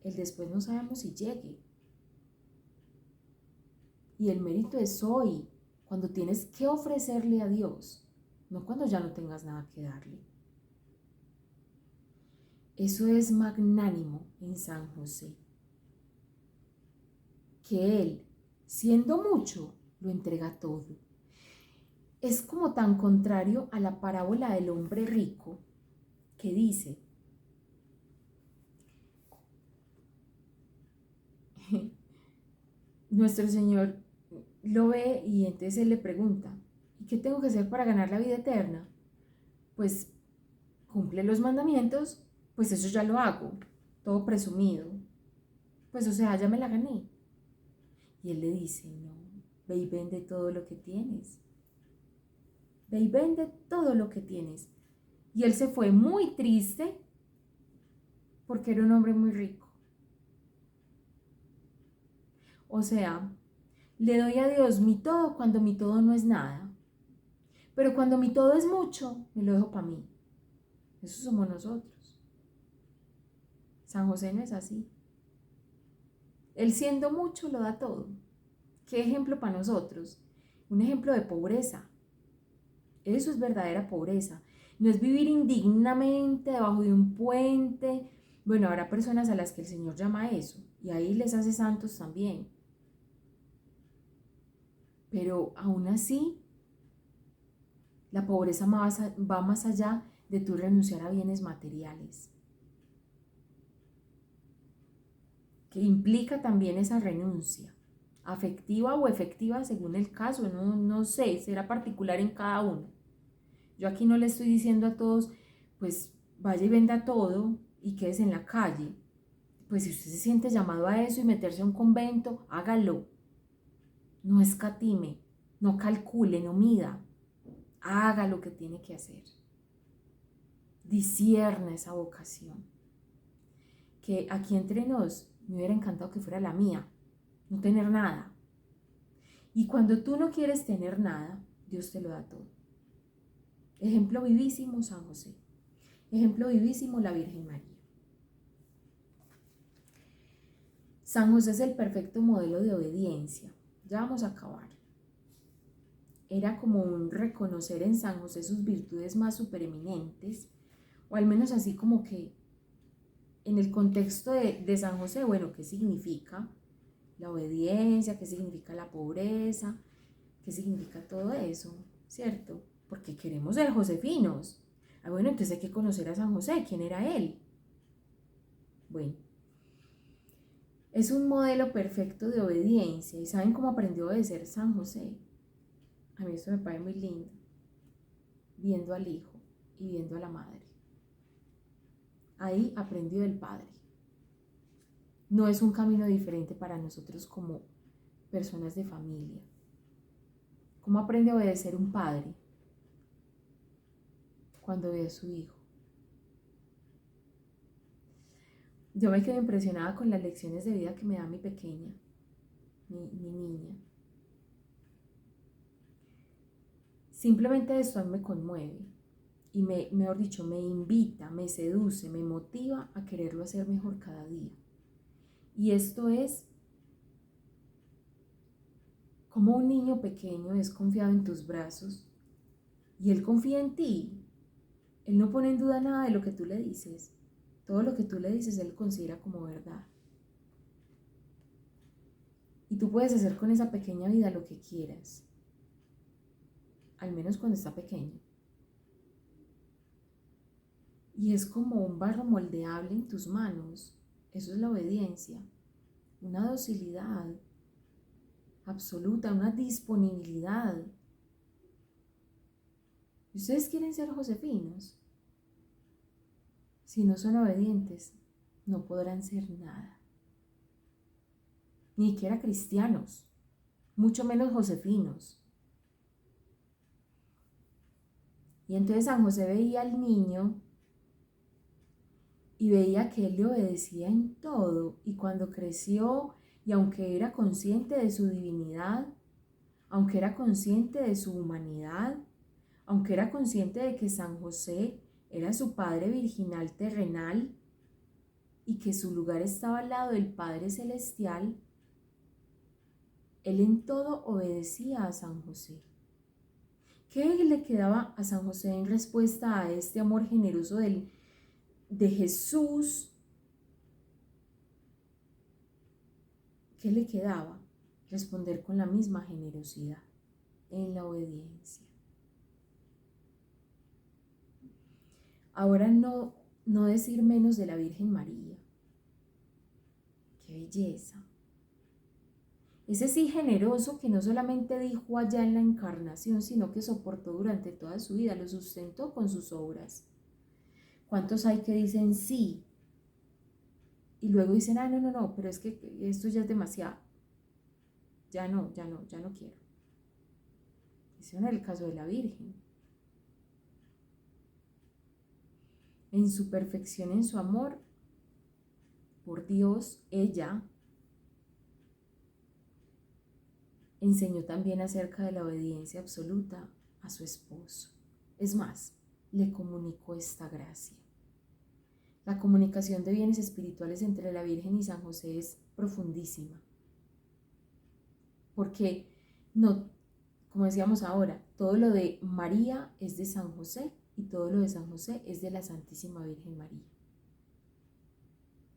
S1: el después no sabemos si llegue. Y el mérito es hoy, cuando tienes que ofrecerle a Dios, no cuando ya no tengas nada que darle. Eso es magnánimo en San José, que Él, siendo mucho, lo entrega todo. Es como tan contrario a la parábola del hombre rico, que dice, nuestro Señor lo ve y entonces Él le pregunta, ¿y qué tengo que hacer para ganar la vida eterna? Pues cumple los mandamientos, pues eso ya lo hago, todo presumido, pues o sea, ya me la gané. Y Él le dice, no, ve y vende todo lo que tienes, ve y vende todo lo que tienes. Y él se fue muy triste porque era un hombre muy rico. O sea, le doy a Dios mi todo cuando mi todo no es nada. Pero cuando mi todo es mucho, me lo dejo para mí. Eso somos nosotros. San José no es así. Él siendo mucho lo da todo. ¿Qué ejemplo para nosotros? Un ejemplo de pobreza. Eso es verdadera pobreza. No es vivir indignamente debajo de un puente. Bueno, habrá personas a las que el Señor llama eso y ahí les hace santos también. Pero aún así, la pobreza va más allá de tu renunciar a bienes materiales, que implica también esa renuncia, afectiva o efectiva según el caso, no sé, será particular en cada uno. Yo aquí no le estoy diciendo a todos, pues vaya y venda todo y quédese en la calle. Pues si usted se siente llamado a eso y meterse a un convento, hágalo. No escatime, no calcule, no mida. Haga lo que tiene que hacer. Discierna esa vocación. Que aquí entre nos me hubiera encantado que fuera la mía, no tener nada. Y cuando tú no quieres tener nada, Dios te lo da todo. Ejemplo vivísimo San José. Ejemplo vivísimo la Virgen María. San José es el perfecto modelo de obediencia. Ya vamos a acabar. Era como un reconocer en San José sus virtudes más supereminentes, o al menos así como que en el contexto de San José, bueno, ¿qué significa la obediencia? ¿Qué significa la pobreza? ¿Qué significa todo eso? ¿Cierto? Porque queremos ser josefinos. Ah, bueno, entonces hay que conocer a San José. ¿Quién era él? Bueno, es un modelo perfecto de obediencia. ¿Y saben cómo aprendió a obedecer San José? A mí esto me parece muy lindo. Viendo al hijo y viendo a la madre. Ahí aprendió del Padre. No es un camino diferente para nosotros como personas de familia. ¿Cómo aprende a obedecer un padre? Cuando ve a su hijo. Yo me quedo impresionada con las lecciones de vida que me da mi pequeña, mi niña. Simplemente esto a mí me conmueve y mejor dicho, me invita, me seduce, me motiva a quererlo hacer mejor cada día. Y esto es como un niño pequeño es confiado en tus brazos y Él confía en ti. Él no pone en duda nada de lo que tú le dices. Todo lo que tú le dices, Él lo considera como verdad. Y tú puedes hacer con esa pequeña vida lo que quieras, al menos cuando está pequeño. Y es como un barro moldeable en tus manos. Eso es la obediencia, una docilidad absoluta, una disponibilidad. ¿Y ustedes quieren ser josefinos? Si no son obedientes, no podrán ser nada. Ni siquiera cristianos, mucho menos josefinos. Y entonces San José veía al niño y veía que él le obedecía en todo. Y cuando creció, y aunque era consciente de su divinidad, aunque era consciente de su humanidad, aunque era consciente de que San José era su padre virginal terrenal y que su lugar estaba al lado del Padre Celestial, él en todo obedecía a San José. ¿Qué le quedaba a San José en respuesta a este amor generoso de Jesús? ¿Qué le quedaba? Responder con la misma generosidad, en la obediencia. Ahora no decir menos de la Virgen María. ¡Qué belleza! Ese sí generoso que no solamente dijo allá en la encarnación, sino que soportó durante toda su vida, lo sustentó con sus obras. ¿Cuántos hay que dicen sí? Y luego dicen, no, pero es que esto ya es demasiado. Ya no quiero. Ese no es el caso de la Virgen. En su perfección, en su amor por Dios, ella enseñó también acerca de la obediencia absoluta a su esposo. Es más, le comunicó esta gracia. La comunicación de bienes espirituales entre la Virgen y San José es profundísima. Porque no, como decíamos ahora, todo lo de María es de San José y todo lo de San José es de la Santísima Virgen María.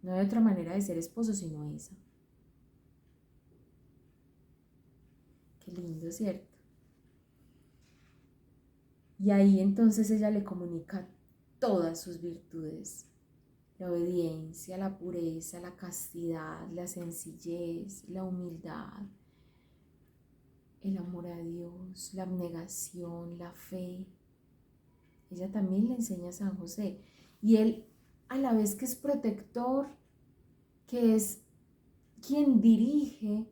S1: No hay otra manera de ser esposo sino esa. Qué lindo, ¿cierto? Y ahí entonces ella le comunica todas sus virtudes: la obediencia, la pureza, la castidad, la sencillez, la humildad, el amor a Dios, la abnegación, la fe. Ella también le enseña a San José. Y él, a la vez que es protector, que es quien dirige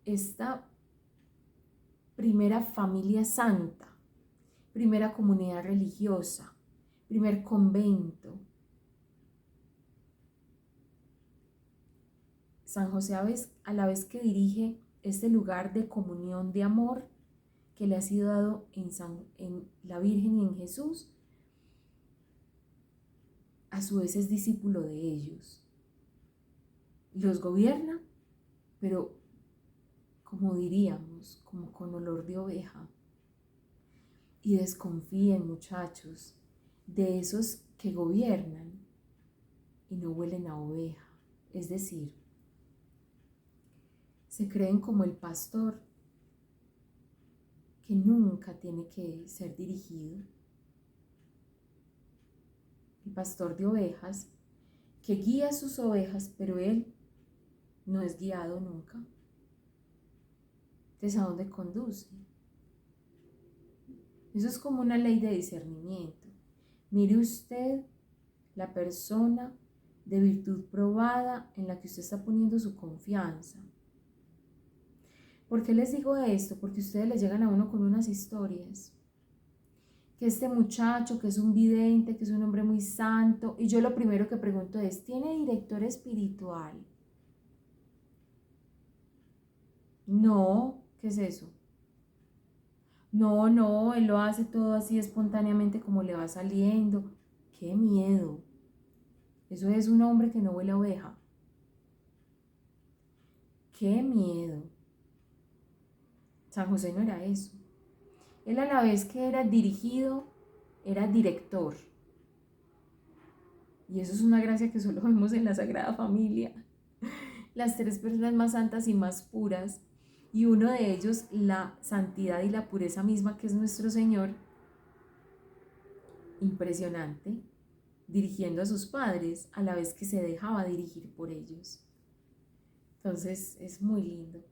S1: esta primera familia santa, primera comunidad religiosa, primer convento. San José a la vez que dirige este lugar de comunión, de amor que le ha sido dado en la Virgen y en Jesús, a su vez es discípulo de ellos. Los gobierna, pero como diríamos, como con olor de oveja. Y desconfíen, muchachos, de esos que gobiernan y no huelen a oveja. Es decir, se creen como el pastor que nunca tiene que ser dirigido. El pastor de ovejas que guía a sus ovejas, pero él no es guiado nunca. Entonces, ¿a dónde conduce? Eso es como una ley de discernimiento. Mire usted la persona de virtud probada en la que usted está poniendo su confianza. ¿Por qué les digo esto? Porque ustedes les llegan a uno con unas historias. Que este muchacho, que es un vidente, que es un hombre muy santo, y yo lo primero que pregunto es, ¿tiene director espiritual? No, ¿qué es eso? No, él lo hace todo así espontáneamente como le va saliendo. ¡Qué miedo! Eso es un hombre que no huele a oveja. ¡Qué miedo! San José no era eso. Él a la vez que era dirigido, era director. Y eso es una gracia que solo vemos en la Sagrada Familia. Las tres personas más santas y más puras, y uno de ellos la santidad y la pureza misma que es nuestro Señor, impresionante, dirigiendo a sus padres a la vez que se dejaba dirigir por ellos. Entonces es muy lindo.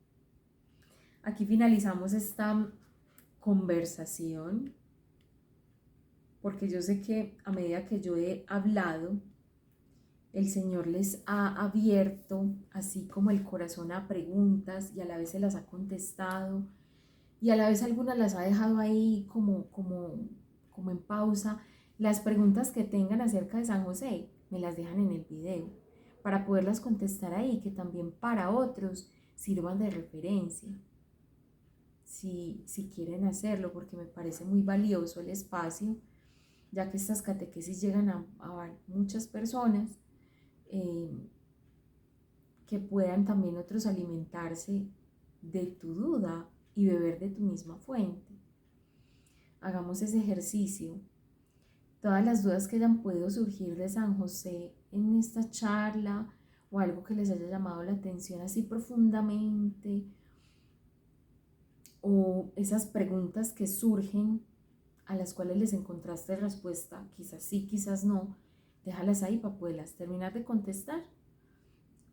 S1: Aquí finalizamos esta conversación, porque yo sé que a medida que yo he hablado, el Señor les ha abierto así como el corazón a preguntas y a la vez se las ha contestado y a la vez algunas las ha dejado ahí como en pausa. Las preguntas que tengan acerca de San José me las dejan en el video para poderlas contestar ahí, que también para otros sirvan de referencia. Si quieren hacerlo, porque me parece muy valioso el espacio, ya que estas catequesis llegan a muchas personas, que puedan también otros alimentarse de tu duda y beber de tu misma fuente. Hagamos ese ejercicio. Todas las dudas que hayan podido surgir de San José en esta charla o algo que les haya llamado la atención así profundamente, o esas preguntas que surgen a las cuales les encontraste respuesta, quizás sí, quizás no, déjalas ahí para poderlas terminar de contestar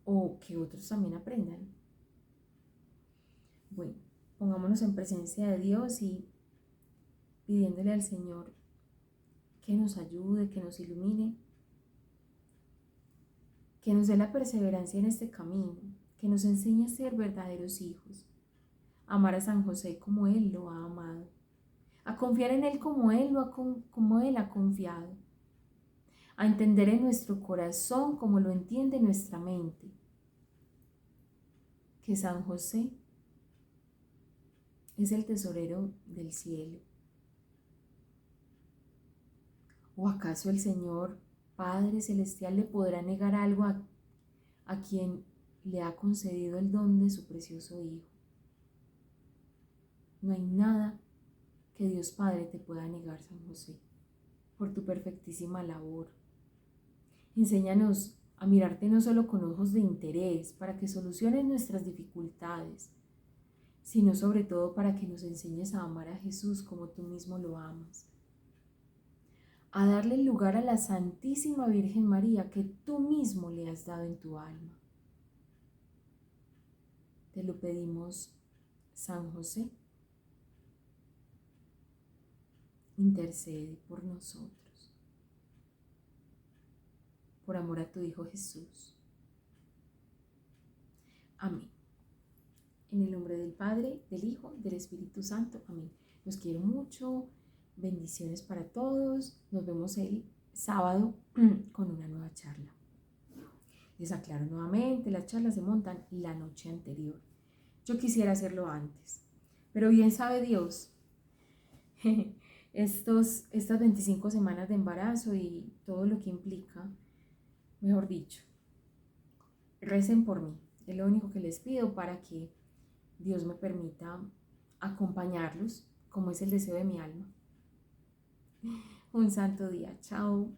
S1: o que otros también aprendan. Bueno, pongámonos en presencia de Dios y pidiéndole al Señor que nos ayude, que nos ilumine, que nos dé la perseverancia en este camino, que nos enseñe a ser verdaderos hijos, a amar a San José como Él lo ha amado, a confiar en Él como Él ha confiado, a entender en nuestro corazón como lo entiende nuestra mente, que San José es el tesorero del cielo. ¿O acaso el Señor Padre Celestial le podrá negar algo a quien le ha concedido el don de su precioso Hijo? No hay nada que Dios Padre te pueda negar, San José, por tu perfectísima labor. Enséñanos a mirarte no solo con ojos de interés para que soluciones nuestras dificultades, sino sobre todo para que nos enseñes a amar a Jesús como tú mismo lo amas, a darle lugar a la Santísima Virgen María que tú mismo le has dado en tu alma. Te lo pedimos, San José, intercede por nosotros, por amor a tu Hijo Jesús. Amén. En el nombre del Padre, del Hijo, del Espíritu Santo. Amén. Los quiero mucho. Bendiciones para todos. Nos vemos el sábado con una nueva charla. Les aclaro nuevamente, las charlas se montan la noche anterior. Yo quisiera hacerlo antes, pero bien sabe Dios, estas 25 semanas de embarazo y todo lo que implica, mejor dicho, recen por mí. Es lo único que les pido para que Dios me permita acompañarlos, como es el deseo de mi alma. Un santo día. Chao.